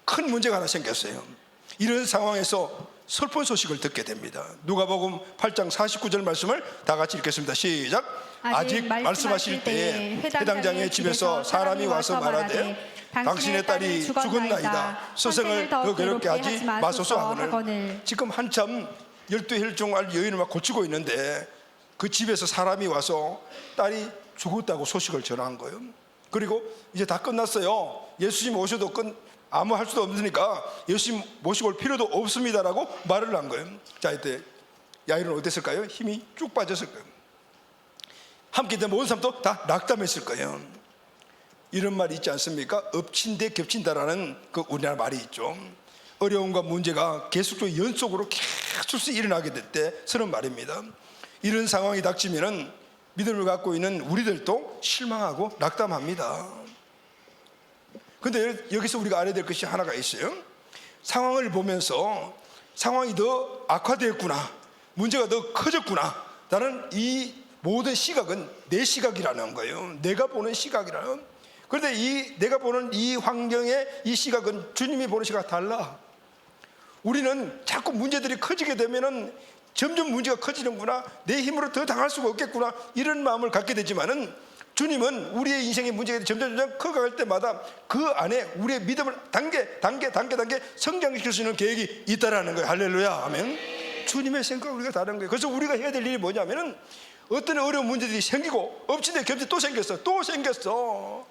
큰 문제가 하나 생겼어요. 이런 상황에서 슬픈 소식을 듣게 됩니다. 누가복음 8장 49절 말씀을 다 같이 읽겠습니다. 시작. 아직 말씀하실 때에 해당장의 집에서 사람이 와서 말하되 당신의 딸이 죽었나이다. 스승을 더 괴롭게 하지 마소서 하거늘. 지금 한참 12 혈중알 여인을 막 고치고 있는데 그 집에서 사람이 와서 딸이 죽었다고 소식을 전한 거예요. 그리고 이제 다 끝났어요. 예수님 오셔도 아무 할 수도 없으니까 예수님 모시고 올 필요도 없습니다라고 말을 한 거예요. 자, 이때 야이로는 어땠을까요? 힘이 쭉 빠졌을 거예요. 함께 있던 모든 사람도 다 낙담했을 거예요. 이런 말이 있지 않습니까? 엎친 데 겹친다라는 그 우리나라 말이 있죠. 어려움과 문제가 계속적으로 연속으로 계속 일어나게 될 때 쓰는 말입니다. 이런 상황이 닥치면은 믿음을 갖고 있는 우리들도 실망하고 낙담합니다. 근데 여기서 우리가 알아야 될 것이 하나가 있어요. 상황을 보면서 상황이 더 악화되었구나, 문제가 더 커졌구나, 나는 이 모든 시각은 내 시각이라는 거예요. 내가 보는 시각이라는. 그런데 내가 보는 이 환경의 이 시각은 주님이 보는 시각과 달라. 우리는 자꾸 문제들이 커지게 되면은 점점 문제가 커지는구나, 내 힘으로 더 당할 수가 없겠구나, 이런 마음을 갖게 되지만은 주님은 우리의 인생의 문제가 점점 커가갈 때마다 그 안에 우리의 믿음을 단계 성장시킬 수 있는 계획이 있다라는 거예요. 할렐루야. 아멘. 주님의 생각과 우리가 다른 거예요. 그래서 우리가 해야 될 일이 뭐냐면은 어떤 어려운 문제들이 생기고 엎친 데 겹친 또 생겼어.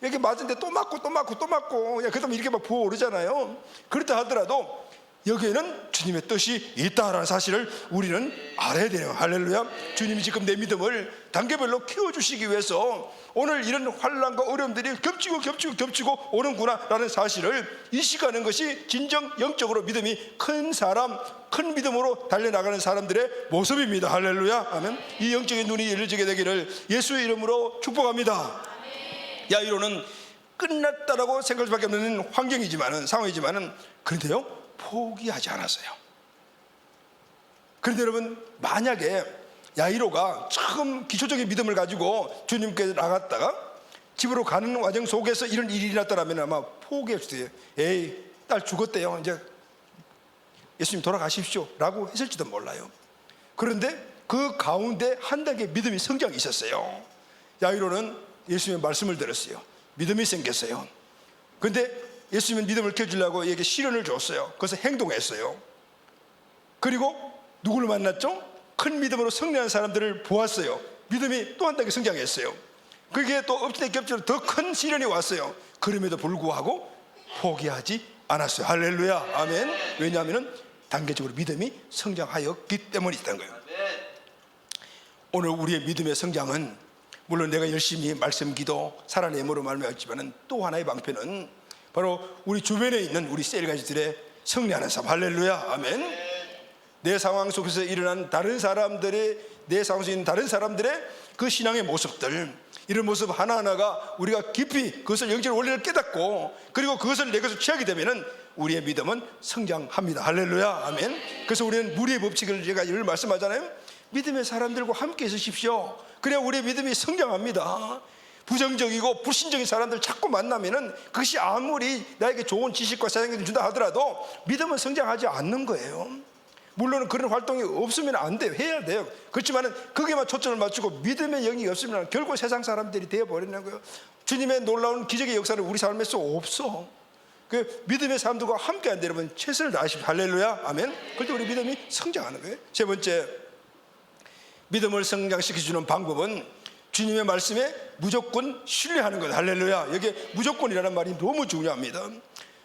이렇게 맞은데 또 맞고 그러다 이렇게 막 부어오르잖아요. 그렇다 하더라도 여기에는 주님의 뜻이 있다라는 사실을 우리는 알아야 돼요. 할렐루야. 주님이 지금 내 믿음을 단계별로 키워주시기 위해서 오늘 이런 환난과 어려움들이 겹치고 오는구나라는 사실을 인식하는 것이 진정 영적으로 믿음이 큰 사람, 큰 믿음으로 달려나가는 사람들의 모습입니다. 할렐루야. 아멘. 이 영적인 눈이 열려지게 되기를 예수의 이름으로 축복합니다. 야이로는 끝났다라고 생각할 수밖에 없는 환경이지만은, 상황이지만은, 그런데요 포기하지 않았어요. 그런데 여러분, 만약에 야이로가 처음 기초적인 믿음을 가지고 주님께 나갔다가 집으로 가는 과정 속에서 이런 일이 일어났다면 아마 포기했을 때요, 에이 딸 죽었대요, 이제 예수님 돌아가십시오 라고 했을지도 몰라요. 그런데 그 가운데 한 단계 믿음이 성장이 있었어요. 야이로는 예수님의 말씀을 들었어요. 믿음이 생겼어요. 그런데 예수님은 믿음을 키워주려고 얘에게 시련을 줬어요. 그래서 행동했어요. 그리고 누구를 만났죠? 큰 믿음으로 승리한 사람들을 보았어요. 믿음이 또 한 단계 성장했어요. 그게 또 엎치락 겹치락 더 큰 시련이 왔어요. 그럼에도 불구하고 포기하지 않았어요. 할렐루야. 아멘. 왜냐하면 단계적으로 믿음이 성장하였기 때문이었던 거예요. 오늘 우리의 믿음의 성장은 물론 내가 열심히 말씀, 기도, 살아내므로 말미암았지만 또 하나의 방편은 바로 우리 주변에 있는 우리 셀가지들의 승리하는 삶. 할렐루야. 아멘. 내 상황 속에서 일어난 다른 사람들의, 내 상황 속에 있는 다른 사람들의 그 신앙의 모습들, 이런 모습 하나하나가 우리가 깊이 그것을 영적인 원리를 깨닫고 그리고 그것을 내 것으로 취하게 되면은 우리의 믿음은 성장합니다. 할렐루야. 아멘. 그래서 우리는 무리의 법칙을 제가 늘 말씀하잖아요. 믿음의 사람들과 함께 있으십시오. 그래야 우리의 믿음이 성장합니다. 부정적이고 불신적인 사람들 자꾸 만나면은 그것이 아무리 나에게 좋은 지식과 사상을 준다 하더라도 믿음은 성장하지 않는 거예요. 물론 그런 활동이 없으면 안 돼요. 해야 돼요. 그렇지만 거기에만 초점을 맞추고 믿음의 영이 없으면 결국 세상 사람들이 되어버리는 거예요. 주님의 놀라운 기적의 역사는 우리 삶에서 없어. 그 믿음의 사람들과 함께 한데 여러분 최선을 다하십시오. 할렐루야. 아멘. 그럴 때 우리 믿음이 성장하는 거예요. 세 번째, 믿음을 성장시켜주는 방법은 주님의 말씀에 무조건 신뢰하는 것. 할렐루야. 여기에 무조건이라는 말이 너무 중요합니다.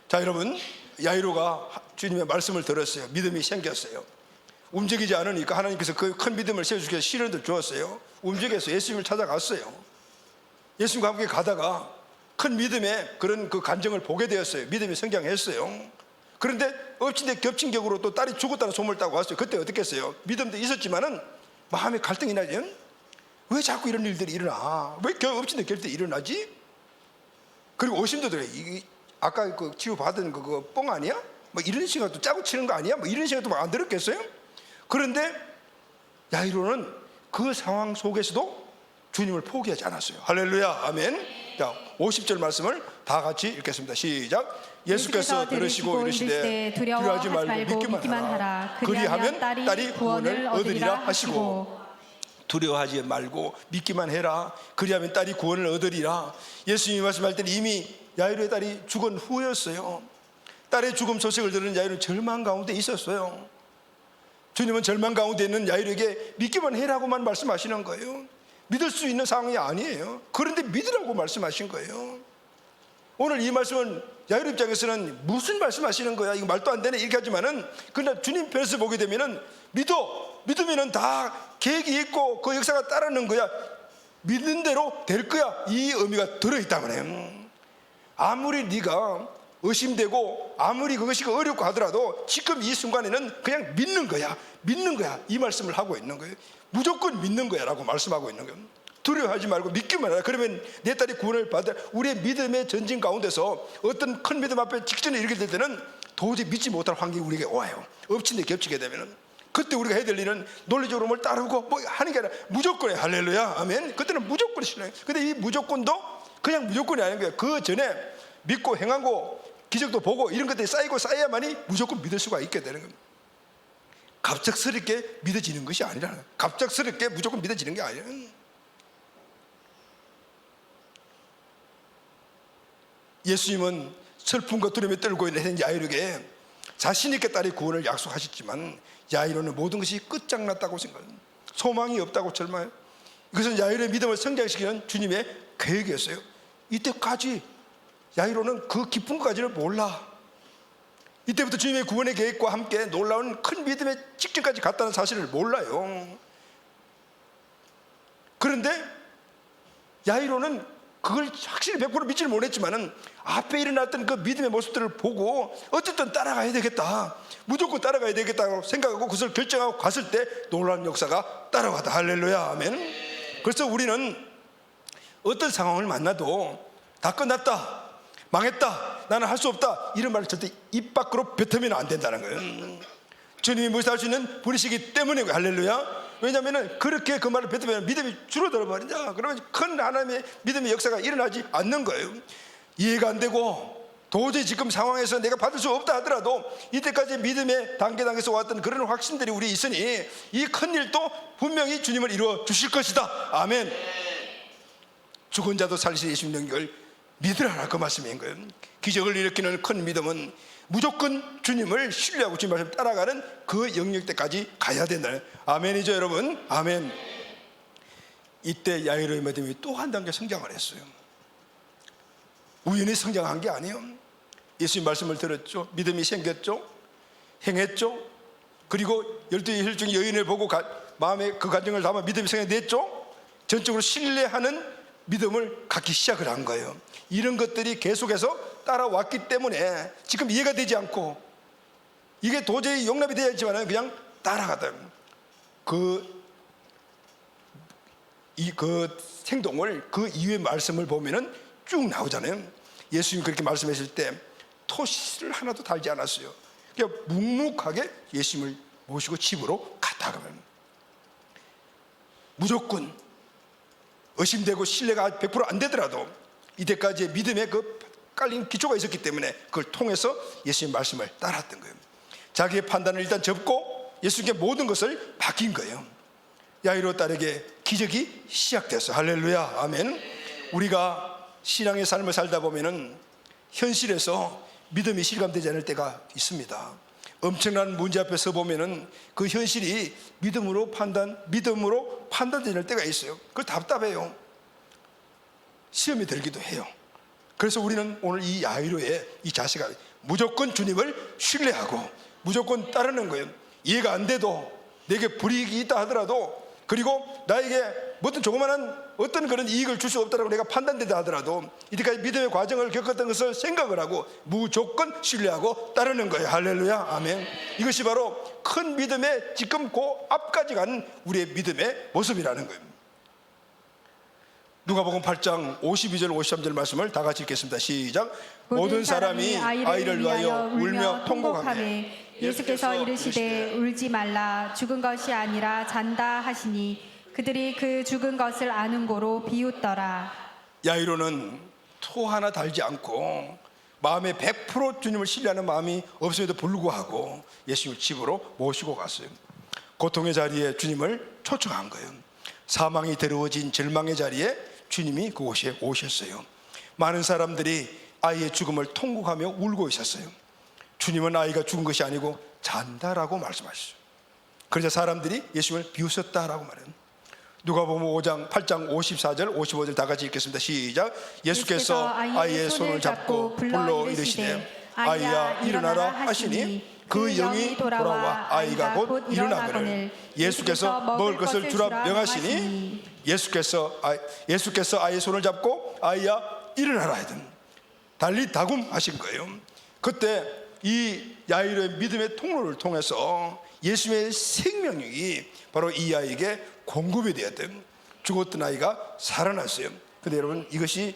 자, 여러분, 야이로가 주님의 말씀을 들었어요. 믿음이 생겼어요. 움직이지 않으니까 하나님께서 그 큰 믿음을 세워주기 위해서 시련도 주었어요. 움직여서 예수님을 찾아갔어요. 예수님과 함께 가다가 큰 믿음의 그런 그 간증을 보게 되었어요. 믿음이 성장했어요. 그런데 엎친 데 겹친 격으로 또 딸이 죽었다는 소문을 따고 왔어요. 그때 어떻게 했어요? 믿음도 있었지만은 마음에 갈등이 나죠. 왜 자꾸 이런 일들이 일어나? 왜 엎친 데 겹칠 때 일어나지? 그리고 의심도 들어요. 아까 그 치유받은 그거 뻥 아니야? 뭐 이런 식으로 또 짜고 치는 거 아니야? 뭐 이런 식으로 안 들었겠어요? 그런데 야이로는 그 상황 속에서도 주님을 포기하지 않았어요. 할렐루야. 아멘. 자, 50절 말씀을 다 같이 읽겠습니다. 시작. 예수께서 들으시고 이르시되 두려워하지 말고 믿기만 하라. 그리하면 딸이 구원을 얻으리라 하시고. 두려워하지 말고 믿기만 해라. 그리하면 딸이 구원을 얻으리라. 예수님이 말씀할 때는 이미 야이로의 딸이 죽은 후였어요. 딸의 죽음 소식을 들은 야이로는 절망 가운데 있었어요. 주님은 절망 가운데 있는 야이로에게 믿기만 해라고만 말씀하시는 거예요. 믿을 수 있는 상황이 아니에요. 그런데 믿으라고 말씀하신 거예요. 오늘 이 말씀은 야이로 입장에서는 무슨 말씀하시는 거야? 이거 말도 안 되네 이렇게 하지만은 그러나 주님 편에서 보게 되면은 믿으면은 다 계획이 있고 그 역사가 따르는 거야. 믿는 대로 될 거야. 이 의미가 들어있다 말이에요. 아무리 네가 의심되고 아무리 그것이 어렵고 하더라도 지금 이 순간에는 그냥 믿는 거야. 이 말씀을 하고 있는 거예요. 무조건 믿는 거야 라고 말씀하고 있는 거예요. 두려워하지 말고 믿기만 해라. 그러면 내 딸이 구원을 받아. 우리의 믿음의 전진 가운데서 어떤 큰 믿음 앞에 직전에 이르게 될 때는 도저히 믿지 못할 환경이 우리에게 와요. 엎친 데 겹치게 되면은 그때 우리가 해야 될 일은 논리적으로 뭘 따르고 뭐 하는 게 아니라 무조건에 할렐루야 아멘. 그때는 무조건이 신뢰해요. 근데 이 무조건도 그냥 무조건이 아닌 거예요. 그 전에 믿고 행하고 기적도 보고 이런 것들이 쌓이고 쌓여야만이 무조건 믿을 수가 있게 되는 겁니다. 갑작스럽게 믿어지는 것이 아니라, 갑작스럽게 무조건 믿어지는 게 아니라. 예수님은 슬픔과 두려움에 떨고 있는 야이로에게 자신 있게 딸의 구원을 약속하셨지만 야이로는 모든 것이 끝장났다고 생각합니다. 소망이 없다고 절망해요. 이것은 야이로의 믿음을 성장시키는 주님의 계획이었어요. 이때까지 야이로는 그 깊은 것까지는 몰라. 이때부터 주님의 구원의 계획과 함께 놀라운 큰 믿음의 직전까지 갔다는 사실을 몰라요. 그런데 야이로는 그걸 확실히 100% 믿지를 못했지만은 앞에 일어났던 그 믿음의 모습들을 보고 어쨌든 따라가야 되겠다, 무조건 따라가야 되겠다고 생각하고 그것을 결정하고 갔을 때 놀라운 역사가 따라가다. 할렐루야, 아멘. 그래서 우리는 어떤 상황을 만나도 다 끝났다, 망했다, 나는 할 수 없다, 이런 말을 절대 입 밖으로 뱉으면 안 된다는 거예요. 주님이 무엇을 할 수 있는 분이시기 때문에. 할렐루야. 왜냐하면 그렇게 그 말을 뱉으면 믿음이 줄어들어 버린다. 그러면 큰 하나님의 믿음의 역사가 일어나지 않는 거예요. 이해가 안 되고 도저히 지금 상황에서 내가 받을 수 없다 하더라도 이때까지 믿음의 단계에서 왔던 그런 확신들이 우리에 있으니 이 큰 일도 분명히 주님을 이루어 주실 것이다. 아멘. 죽은 자도 살리시는 예수님 능력을 믿으라, 그 말씀인 거예요. 기적을 일으키는 큰 믿음은 무조건 주님을 신뢰하고 주님 말씀 따라가는 그 영역 때까지 가야 된다. 아멘이죠, 여러분? 아멘. 이때 야이로의 믿음이 또 한 단계 성장을 했어요. 우연히 성장한 게 아니에요. 예수님 말씀을 들었죠, 믿음이 생겼죠, 행했죠, 그리고 12 혈중 여인을 보고 마음에 그 감정을 담아 믿음이 생겨냈죠. 전적으로 신뢰하는 믿음을 갖기 시작을 한 거예요. 이런 것들이 계속해서 따라왔기 때문에 지금 이해가 되지 않고 이게 도저히 용납이 되지 않지만 그냥 따라가다. 그 행동을, 그 이후의 말씀을 보면은 쭉 나오잖아요. 예수님이 그렇게 말씀하실 때 토시를 하나도 달지 않았어요. 그냥 묵묵하게 예수님을 모시고 집으로 갔다. 그러면 무조건 의심되고 신뢰가 100% 안 되더라도 이때까지의 믿음의 그 깔린 기초가 있었기 때문에 그걸 통해서 예수님 말씀을 따랐던 거예요. 자기의 판단을 일단 접고 예수님께 모든 것을 맡긴 거예요. 야이로 딸에게 기적이 시작됐어. 할렐루야, 아멘. 우리가 신앙의 삶을 살다 보면은 현실에서 믿음이 실감되지 않을 때가 있습니다. 엄청난 문제 앞에 서 보면은 그 현실이 믿음으로 판단되는 때가 있어요. 그거 답답해요. 시험이 들기도 해요. 그래서 우리는 오늘 이 야이로의 이 자세가 무조건 주님을 신뢰하고 무조건 따르는 거예요. 이해가 안 돼도, 내게 불이익이 있다 하더라도, 그리고 나에게 어떤 조그마한 어떤 그런 이익을 줄 수 없다고 내가 판단되다 하더라도 이때까지 믿음의 과정을 겪었던 것을 생각을 하고 무조건 신뢰하고 따르는 거예요. 할렐루야, 아멘. 이것이 바로 큰 믿음의 지금 그 앞까지 간 우리의 믿음의 모습이라는 거예요. 누가복음 8장 52절 53절 말씀을 다 같이 읽겠습니다. 시작. 모든 사람이 아이를 위하여 울며 통곡하매 예수께서 이르시되 울지 말라, 죽은 것이 아니라 잔다 하시니 그들이 그 죽은 것을 아는 고로 비웃더라. 야이로는 토 하나 달지 않고 마음에 100% 주님을 신뢰하는 마음이 없음에도 불구하고 예수님을 집으로 모시고 갔어요. 고통의 자리에 주님을 초청한 거예요. 사망이 데려워진 절망의 자리에 주님이 그곳에 오셨어요. 많은 사람들이 아이의 죽음을 통곡하며 울고 있었어요. 주님은 아이가 죽은 것이 아니고 잔다라고 말씀하셨어요. 그러자 사람들이 예수님을 비웃었다라고 말해요. 누가복음 8장 54절 55절 다 같이 읽겠습니다. 시작. 예수께서 아이의 손을 잡고 불러 이르시되 아이야 일어나라 하시니 그 영이 돌아와 아이가 곧 일어나거늘 예수께서 먹을 것을 주라 명하시니 예수께서 아이의 손을 잡고 아이야 일어나라 하든 달리다굼 하신 거예요. 그때 이 야이로의 믿음의 통로를 통해서 예수님의 생명력이 바로 이 아이에게 공급이 되었대요. 죽었던 아이가 살아났어요. 근데 여러분, 이것이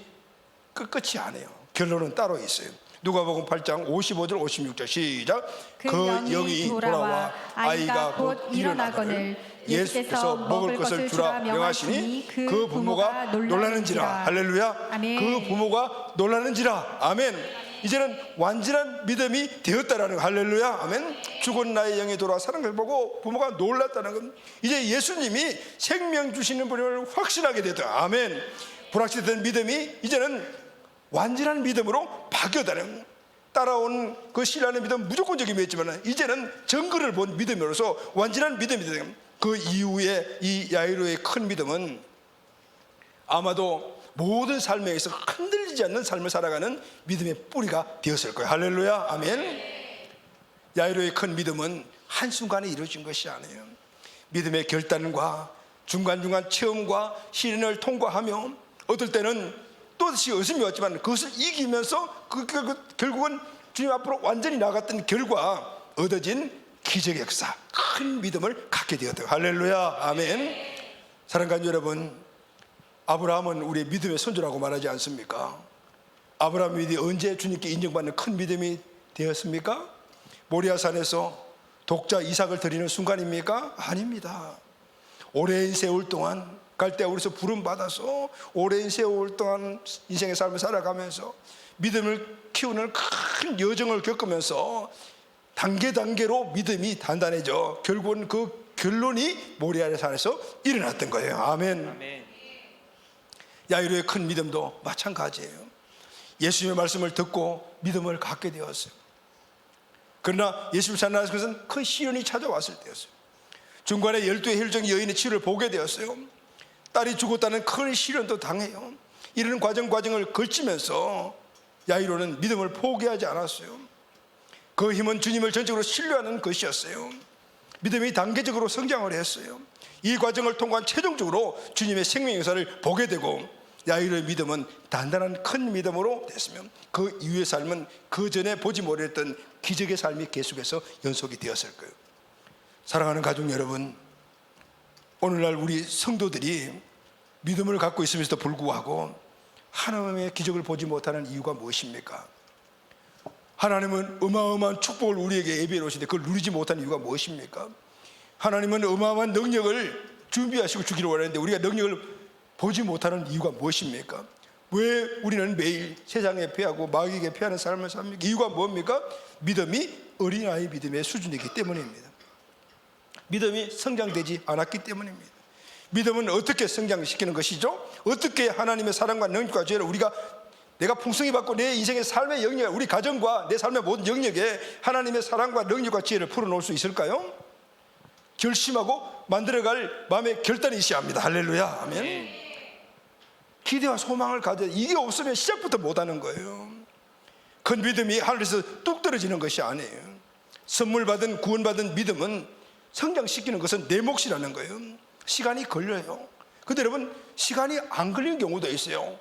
끝이 아니에요. 결론은 따로 있어요. 누가복음 8장 55절 56절 시작. 그 영이 돌아와 아이가 곧 일어나거늘 예수께서 먹을 것을 주라 명하시니 그 부모가 놀라는지라. 할렐루야. 아멘. 그 부모가 놀라는지라. 아멘. 이제는 완전한 믿음이 되었다라는 거. 할렐루야, 아멘. 죽은 나의 영이 돌아와 사는 걸 보고 부모가 놀랐다는 건 이제 예수님이 생명 주시는 분을 확신하게 되었다. 아멘. 불확실했던 믿음이 이제는 완전한 믿음으로 바뀌었다는, 따라온 그 신뢰하는 믿음은 무조건적인 믿음이지만 이제는 증거를 본 믿음으로서 완전한 믿음이 되는. 그 이후에 이 야이로의 큰 믿음은 아마도 모든 삶에서 흔들리지 않는 삶을 살아가는 믿음의 뿌리가 되었을 거예요. 할렐루야, 아멘. 야이로의 큰 믿음은 한순간에 이루어진 것이 아니에요. 믿음의 결단과 중간중간 체험과 시련을 통과하며 어떨 때는 또다시 어둠이 왔지만 그것을 이기면서 결국은 주님 앞으로 완전히 나갔던 결과 얻어진 기적의 역사, 큰 믿음을 갖게 되었다. 할렐루야, 아멘. 사랑하는 여러분, 아브라함은 우리의 믿음의 선조라고 말하지 않습니까? 아브라함 믿음이 언제 주님께 인정받는 큰 믿음이 되었습니까? 모리아산에서 독자 이삭을 드리는 순간입니까? 아닙니다. 오랜 세월 동안 갈대아우리에서 부름받아서 오랜 세월 동안 인생의 삶을 살아가면서 믿음을 키우는 큰 여정을 겪으면서 단계로 믿음이 단단해져 결국은 그 결론이 모리아산에서 일어났던 거예요. 아멘. 야이로의 큰 믿음도 마찬가지예요. 예수님의 말씀을 듣고 믿음을 갖게 되었어요. 그러나 예수를 만나서 그것은 큰 시련이 찾아왔을 때였어요. 중간에 12의 혈중 여인의 치유를 보게 되었어요. 딸이 죽었다는 큰 시련도 당해요. 이런 과정을 거치면서 야이로는 믿음을 포기하지 않았어요. 그 힘은 주님을 전적으로 신뢰하는 것이었어요. 믿음이 단계적으로 성장을 했어요. 이 과정을 통과한 최종적으로 주님의 생명 역사를 보게 되고 야이로의 믿음은 단단한 큰 믿음으로 됐으며 그 이후의 삶은 그 전에 보지 못했던 기적의 삶이 계속해서 연속이 되었을 거예요. 사랑하는 가족 여러분, 오늘날 우리 성도들이 믿음을 갖고 있으면서도 불구하고 하나님의 기적을 보지 못하는 이유가 무엇입니까? 하나님은 어마어마한 축복을 우리에게 예비해 놓으시는데 그걸 누리지 못하는 이유가 무엇입니까? 하나님은 어마어마한 능력을 준비하시고 주기를 원하는데 우리가 능력을 보지 못하는 이유가 무엇입니까? 왜 우리는 매일 세상에 패하고 마귀에게 패하는 삶을 삽니까? 이유가 뭡니까? 믿음이 어린아이 믿음의 수준이기 때문입니다. 믿음이 성장되지 않았기 때문입니다. 믿음은 어떻게 성장시키는 것이죠? 어떻게 하나님의 사랑과 능력과 지혜를 내가 풍성히 받고 내 인생의 삶의 영역, 우리 가정과 내 삶의 모든 영역에 하나님의 사랑과 능력과 지혜를 풀어놓을 수 있을까요? 결심하고 만들어갈 마음의 결단이 있어야 합니다. 할렐루야, 아멘. 기대와 소망을 가져 이게 없으면 시작부터 못하는 거예요. 큰 믿음이 하늘에서 뚝 떨어지는 것이 아니에요. 선물 받은 구원받은 믿음은 성장시키는 것은 내 몫이라는 거예요. 시간이 걸려요. 근데 여러분, 시간이 안 걸리는 경우도 있어요.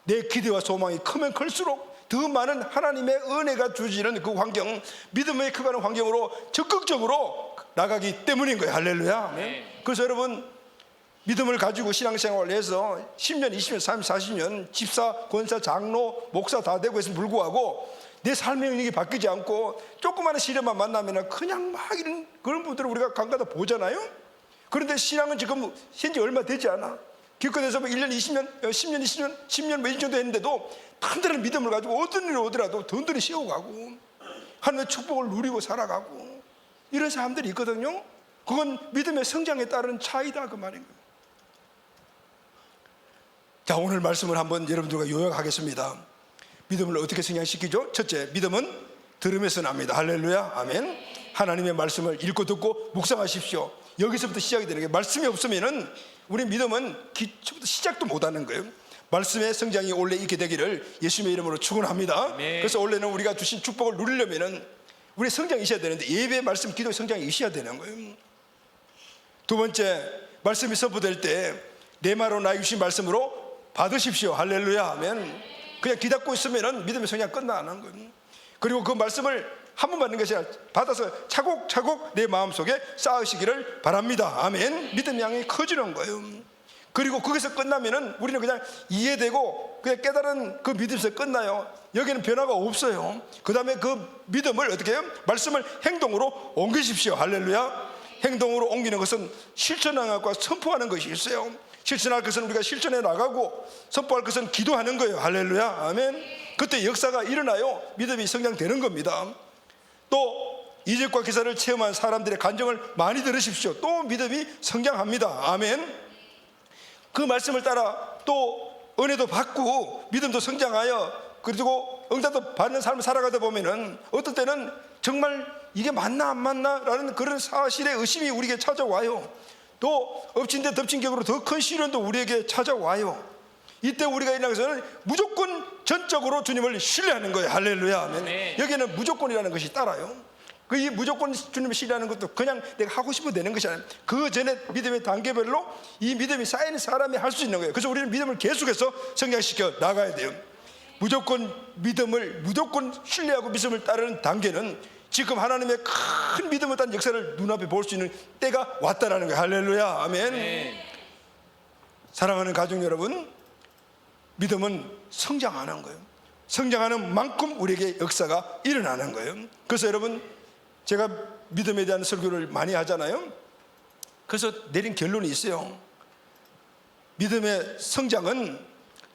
내 기대와 소망이 크면 클수록 더 많은 하나님의 은혜가 주시는 그 환경, 믿음의 크가는 환경으로 적극적으로 나가기 때문인 거예요. 할렐루야. 그래서 여러분, 믿음을 가지고 신앙생활을 해서 10년, 20년, 30년, 40년 집사, 권사, 장로, 목사 다 되고 있으면 불구하고 내 삶의 영역이 바뀌지 않고 조그마한 시련만 만나면 그냥 막 이런 그런 분들을 우리가 간간히 보잖아요. 그런데 신앙은 지금 현재 얼마 되지 않아. 기껏해서 뭐 1년, 20년, 10년, 20년, 10년 뭐 이 정도 했는데도 단단한 믿음을 가지고 어떤 일이 오더라도 든든히 세워가고 하나님의 축복을 누리고 살아가고 이런 사람들이 있거든요. 그건 믿음의 성장에 따른 차이다 그 말인 거예요. 자, 오늘 말씀을 한번 여러분들과 요약하겠습니다. 믿음을 어떻게 성장시키죠? 첫째, 믿음은 들음에서 납니다. 할렐루야, 아멘. 하나님의 말씀을 읽고 듣고 묵상하십시오. 여기서부터 시작이 되는 게 말씀이 없으면은 우리 믿음은 기초부터 시작도 못하는 거예요. 말씀의 성장이 원래 있게 되기를 예수님의 이름으로 축원합니다. 그래서 원래는 우리가 주신 축복을 누리려면은 우리 성장이 있어야 되는데 예배, 말씀, 기도의 성장이 있어야 되는 거예요. 두 번째, 말씀이 선포될 때 내 말로 나에게 주신 말씀으로 받으십시오. 할렐루야 하면 그냥 기다고 있으면은 믿음의 성장 끝나는 거예요. 그리고 그 말씀을 한 번 받는 것이 아니라 받아서 차곡차곡 내 마음속에 쌓으시기를 바랍니다. 아멘. 믿음의 양이 커지는 거예요. 그리고 거기서 끝나면은 우리는 그냥 이해되고 그냥 깨달은 그 믿음에서 끝나요. 여기는 변화가 없어요. 그 다음에 그 믿음을 어떻게 해요? 말씀을 행동으로 옮기십시오. 할렐루야. 행동으로 옮기는 것은 실천하는 것과 선포하는 것이 있어요. 실천할 것은 우리가 실천해 나가고 선포할 것은 기도하는 거예요. 할렐루야, 아멘. 그때 역사가 일어나요. 믿음이 성장되는 겁니다. 또 이적과 기사를 체험한 사람들의 간증을 많이 들으십시오. 또 믿음이 성장합니다. 아멘. 그 말씀을 따라 또 은혜도 받고 믿음도 성장하여 그리고 응답도 받는 삶을 살아가다 보면은 어떤 때는 정말 이게 맞나 안 맞나 라는 그런 사실의 의심이 우리에게 찾아와요. 또 엎친 데 덮친 격으로 더 큰 시련도 우리에게 찾아와요. 이때 우리가 일어나서는 무조건 전적으로 주님을 신뢰하는 거예요. 할렐루야. 아멘. 여기는 무조건이라는 것이 따라요. 이 무조건 주님을 신뢰하는 것도 그냥 내가 하고 싶으면 되는 것이 아니에요. 그 전에 믿음의 단계별로 이 믿음이 쌓이는 사람이 할 수 있는 거예요. 그래서 우리는 믿음을 계속해서 성장시켜 나가야 돼요. 무조건 믿음을 무조건 신뢰하고 믿음을 따르는 단계는 지금 하나님의 큰 믿음을 딴 역사를 눈앞에 볼 수 있는 때가 왔다라는 거예요. 할렐루야, 아멘. 사랑하는 가족 여러분, 믿음은 성장하는 거예요. 성장하는 만큼 우리에게 역사가 일어나는 거예요. 그래서 여러분, 제가 믿음에 대한 설교를 많이 하잖아요. 그래서 내린 결론이 있어요. 믿음의 성장은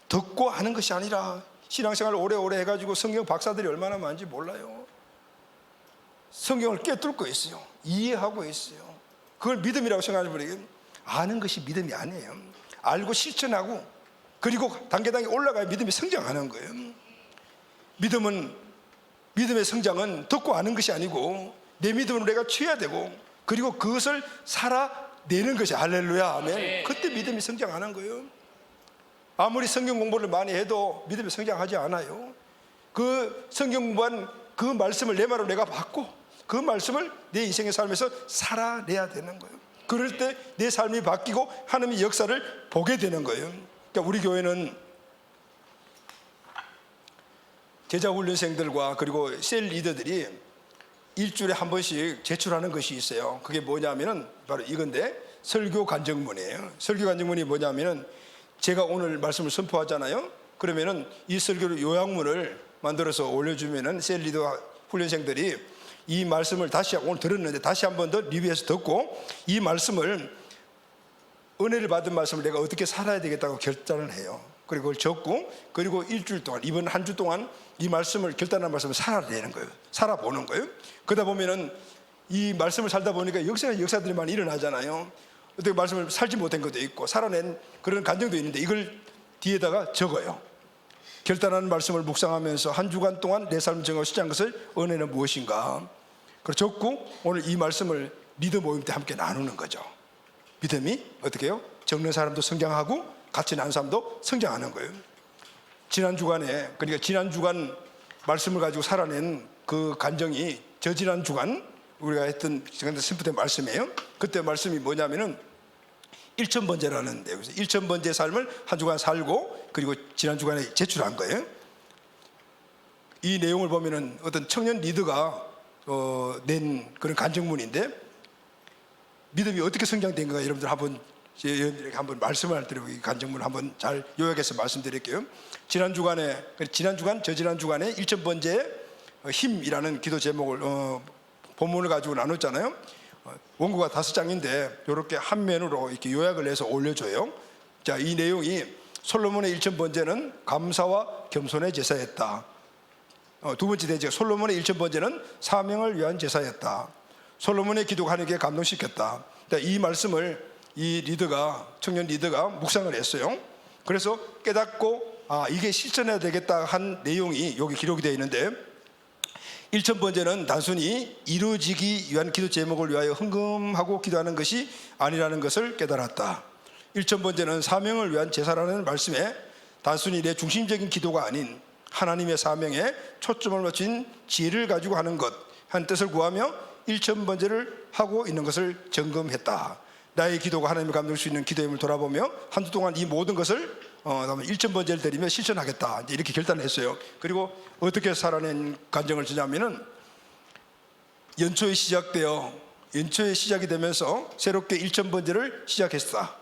듣고 하는 것이 아니라, 신앙생활을 오래오래 해가지고 성경 박사들이 얼마나 많은지 몰라요. 성경을 꿰뚫고 있어요. 이해하고 있어요. 그걸 믿음이라고 생각해버리면 아는 것이 믿음이 아니에요. 알고 실천하고 그리고 단계단계 올라가야 믿음이 성장하는 거예요. 믿음의 성장은 듣고 아는 것이 아니고 내 믿음으로 내가 취해야 되고 그리고 그것을 살아내는 것이, 할렐루야, 아멘. 그때 믿음이 성장하는 거예요. 아무리 성경 공부를 많이 해도 믿음이 성장하지 않아요. 그 성경 공부한 그 말씀을 내 말로 내가 받고 그 말씀을 내 인생의 삶에서 살아내야 되는 거예요. 그럴 때 내 삶이 바뀌고 하나님의 역사를 보게 되는 거예요. 그러니까 우리 교회는 제자훈련생들과 그리고 셀 리더들이 일주일에 한 번씩 제출하는 것이 있어요. 그게 뭐냐면은 바로 이건데, 설교 간증문이에요. 설교 간증문이 뭐냐면은 제가 오늘 말씀을 선포하잖아요. 그러면은 이 설교를 요약문을 만들어서 올려주면은 셀 리더 훈련생들이 이 말씀을 다시, 오늘 들었는데 다시 한 번 더 리뷰해서 듣고 이 말씀을, 은혜를 받은 말씀을 내가 어떻게 살아야 되겠다고 결단을 해요. 그리고 그걸 적고, 그리고 일주일 동안, 이번 한 주 동안 이 말씀을, 결단한 말씀을 살아내는 거예요. 살아보는 거예요. 그러다 보면은 이 말씀을 살다 보니까 역사들이 많이 일어나잖아요. 어떻게 말씀을 살지 못한 것도 있고 살아낸 그런 감정도 있는데 이걸 뒤에다가 적어요. 결단하는 말씀을 묵상하면서 한 주간 동안 내 삶을 정하고 시작한 것을, 은혜는 무엇인가, 그걸 적고 오늘 이 말씀을 리더 모임 때 함께 나누는 거죠. 믿음이 어떻게 해요? 적는 사람도 성장하고 같이 나눈 사람도 성장하는 거예요. 지난 주간에, 그러니까 지난 주간 말씀을 가지고 살아낸 그 간정이 저지난 주간 우리가 했던 심부된 말씀이에요. 그때 말씀이 뭐냐면은 1,000번제라는 데요. 그래서 1,000번제 삶을 한 주간 살고 그리고 지난 주간에 제출한 거예요. 이 내용을 보면은 어떤 청년 리더가 낸 그런 간증문인데, 믿음이 어떻게 성장된가 여러분들 여러분들에게 한번 말씀을 드리고 이 간증문을 한번 잘 요약해서 말씀드릴게요. 지난 주간, 저지난 주간에 1,000번제 힘이라는 기도 제목을 본문을 가지고 나눴잖아요. 원고가 5장인데 이렇게 한 면으로 이렇게 요약을 해서 올려줘요. 자, 이 내용이 솔로몬의 1,000번제는 감사와 겸손의 제사였다. 두 번째 대제, 솔로몬의 1,000번제는 사명을 위한 제사였다. 솔로몬의 기도가 하나님께 감동시켰다. 이 말씀을 이 리더가, 청년 리더가 묵상을 했어요. 그래서 깨닫고 이게 실천해야 되겠다 한 내용이 여기 기록이 되어 있는데, 1,000번제는 단순히 이루어지기 위한 기도 제목을 위하여 헌금하고 기도하는 것이 아니라는 것을 깨달았다. 1,000번제는 사명을 위한 제사라는 말씀에 단순히 내 중심적인 기도가 아닌 하나님의 사명에 초점을 맞춘 지혜를 가지고 하는 것, 한 뜻을 구하며 1,000번제를 하고 있는 것을 점검했다. 나의 기도가 하나님을 감동할 수 있는 기도임을 돌아보며 한 주 동안 이 모든 것을 1,000번제를 드리며 실천하겠다, 이렇게 결단을 했어요. 그리고 어떻게 살아낸 간증을 주냐면은 연초에 시작이 되면서 새롭게 1,000번제를 시작했다.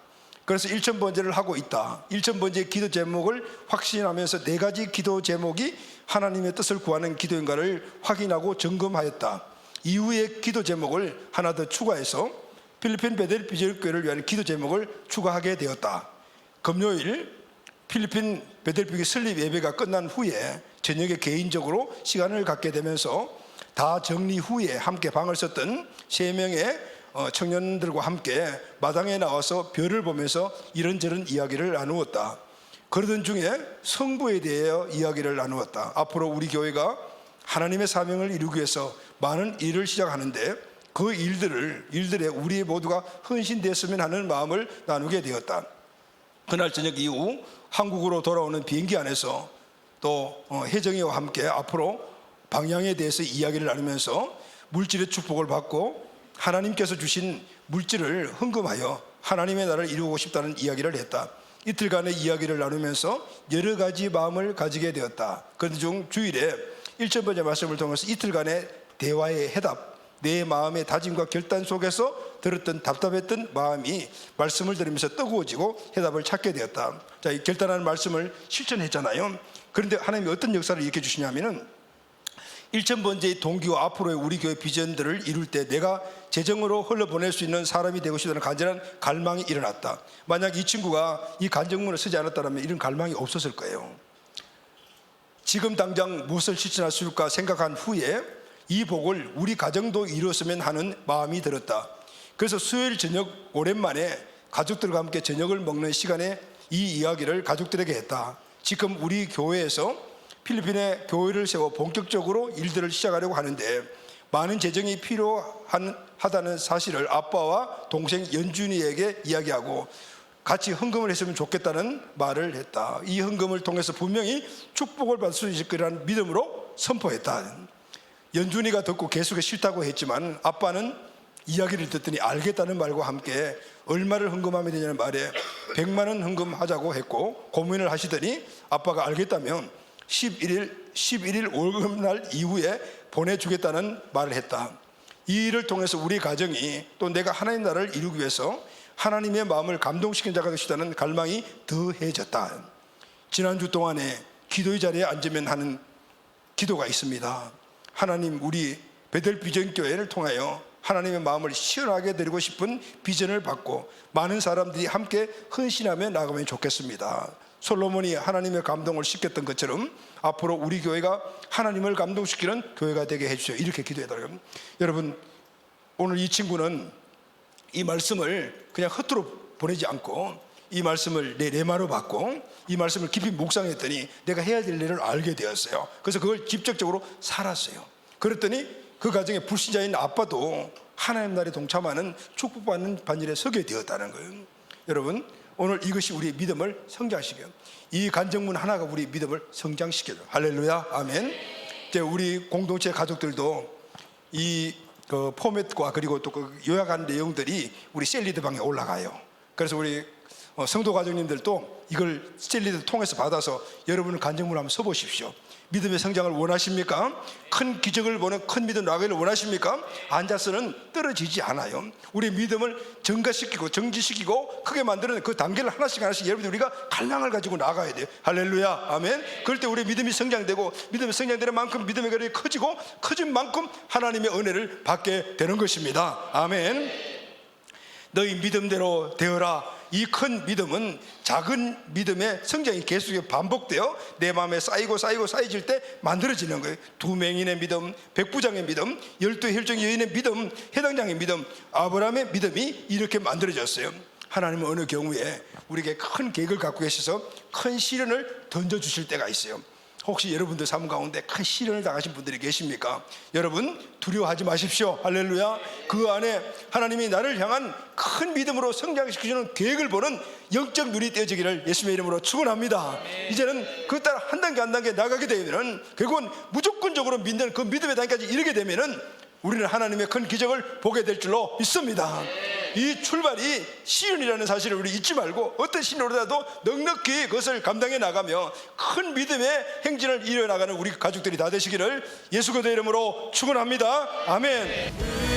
그래서 1,000번제를 하고 있다. 1,000번제의 기도 제목을 확신하면서 4가지 기도 제목이 하나님의 뜻을 구하는 기도인가를 확인하고 점검하였다. 이후에 기도 제목을 하나 더 추가해서 필리핀 베델 비전교회를 위한 기도 제목을 추가하게 되었다. 금요일 필리핀 베델교회 설립 예배가 끝난 후에 저녁에 개인적으로 시간을 갖게 되면서 다 정리 후에 함께 방을 썼던 3명의 청년들과 함께 마당에 나와서 별을 보면서 이런저런 이야기를 나누었다. 그러던 중에 성부에 대해 이야기를 나누었다. 앞으로 우리 교회가 하나님의 사명을 이루기 위해서 많은 일을 시작하는데 그 일들에 우리 모두가 헌신됐으면 하는 마음을 나누게 되었다. 그날 저녁 이후 한국으로 돌아오는 비행기 안에서 또 혜정이와 함께 앞으로 방향에 대해서 이야기를 나누면서 물질의 축복을 받고 하나님께서 주신 물질을 헌금하여 하나님의 나라를 이루고 싶다는 이야기를 했다. 이틀간의 이야기를 나누면서 여러 가지 마음을 가지게 되었다. 그중 주일에 1천 번째 말씀을 통해서 이틀간의 대화의 해답, 내 마음의 다짐과 결단 속에서 들었던 답답했던 마음이 말씀을 들으면서 뜨거워지고 해답을 찾게 되었다. 자, 이 결단하는 말씀을 실천했잖아요. 그런데 하나님이 어떤 역사를 일으켜 주시냐면은 1,000번째의 동기와 앞으로의 우리 교회 비전들을 이룰 때 내가 재정으로 흘러보낼 수 있는 사람이 되고 싶다는 간절한 갈망이 일어났다. 만약 이 친구가 이 간증문을 쓰지 않았다면 이런 갈망이 없었을 거예요. 지금 당장 무엇을 실천할 수 있을까 생각한 후에 이 복을 우리 가정도 이루었으면 하는 마음이 들었다. 그래서 수요일 저녁 오랜만에 가족들과 함께 저녁을 먹는 시간에 이 이야기를 가족들에게 했다. 지금 우리 교회에서 필리핀에 교회를 세워 본격적으로 일들을 시작하려고 하는데 많은 재정이 필요하다는 사실을 아빠와 동생 연준이에게 이야기하고 같이 헌금을 했으면 좋겠다는 말을 했다. 이 헌금을 통해서 분명히 축복을 받을 수 있을 거라는 믿음으로 선포했다. 연준이가 듣고 계속해 싫다고 했지만 아빠는 이야기를 듣더니 알겠다는 말과 함께 얼마를 헌금하면 되냐는 말에 100만 원 헌금하자고 했고 고민을 하시더니 아빠가 알겠다면 11일 월급날 이후에 보내주겠다는 말을 했다. 이 일을 통해서 우리 가정이 또 내가 하나님 나라를 이루기 위해서 하나님의 마음을 감동시킨 자가 되시다는 갈망이 더해졌다. 지난주 동안에 기도의 자리에 앉으면 하는 기도가 있습니다. 하나님, 우리 베델 비전교회를 통하여 하나님의 마음을 시원하게 드리고 싶은 비전을 받고 많은 사람들이 함께 헌신하며 나가면 좋겠습니다. 솔로몬이 하나님의 감동을 시켰던 것처럼 앞으로 우리 교회가 하나님을 감동시키는 교회가 되게 해주세요. 이렇게 기도해달라고요. 여러분, 오늘 이 친구는 이 말씀을 그냥 헛으로 보내지 않고 이 말씀을 내 레마로 받고 이 말씀을 깊이 묵상했더니 내가 해야 될 일을 알게 되었어요. 그래서 그걸 직접적으로 살았어요. 그랬더니 그 가정의 불신자인 아빠도 하나님 나라에 동참하는 축복받는 반열에 서게 되었다는 거예요. 여러분, 오늘 이것이 우리의 믿음을 성장시켜요. 이 간증문 하나가 우리 믿음을 성장시켜요. 할렐루야, 아멘. 이제 우리 공동체 가족들도 이 포맷과 그리고 또 그 요약한 내용들이 우리 셀리드 방에 올라가요. 그래서 우리 성도 가족님들도 이걸 셀리드 통해서 받아서 여러분은 간증문 한번 써보십시오. 믿음의 성장을 원하십니까? 큰 기적을 보는 큰 믿음 나가기를 원하십니까? 앉아서는 떨어지지 않아요. 우리 믿음을 증가시키고 정지시키고 크게 만드는 그 단계를 하나씩 여러분들 우리가 갈망을 가지고 나가야 돼요. 할렐루야, 아멘. 그럴 때 우리 믿음이 성장되고 믿음이 성장되는 만큼 믿음의 거리가 커지고 커진 만큼 하나님의 은혜를 받게 되는 것입니다. 아멘. 너희 믿음대로 되어라. 이 큰 믿음은 작은 믿음의 성장이 계속 반복되어 내 마음에 쌓여질 때 만들어지는 거예요. 2맹인의 믿음, 백부장의 믿음, 12 혈중 여인의 믿음, 해당장의 믿음, 아브라함의 믿음이 이렇게 만들어졌어요. 하나님은 어느 경우에 우리에게 큰 계획을 갖고 계셔서 큰 시련을 던져주실 때가 있어요. 혹시 여러분들 삶 가운데 큰 시련을 당하신 분들이 계십니까? 여러분 두려워하지 마십시오. 할렐루야. 그 안에 하나님이 나를 향한 큰 믿음으로 성장시키시는 계획을 보는 영적 눈이 떼어지기를 예수님의 이름으로 축원합니다. 이제는 그 따라 한 단계 나가게 되면 결국은 무조건적으로 믿는 그 믿음의 단계까지 이르게 되면은 우리는 하나님의 큰 기적을 보게 될 줄로 믿습니다. 이 출발이 시련이라는 사실을 우리 잊지 말고 어떤 시련이라도 넉넉히 그것을 감당해 나가며 큰 믿음의 행진을 이뤄나가는 우리 가족들이 다 되시기를 예수 그리스도의 이름으로 축원합니다. 아멘.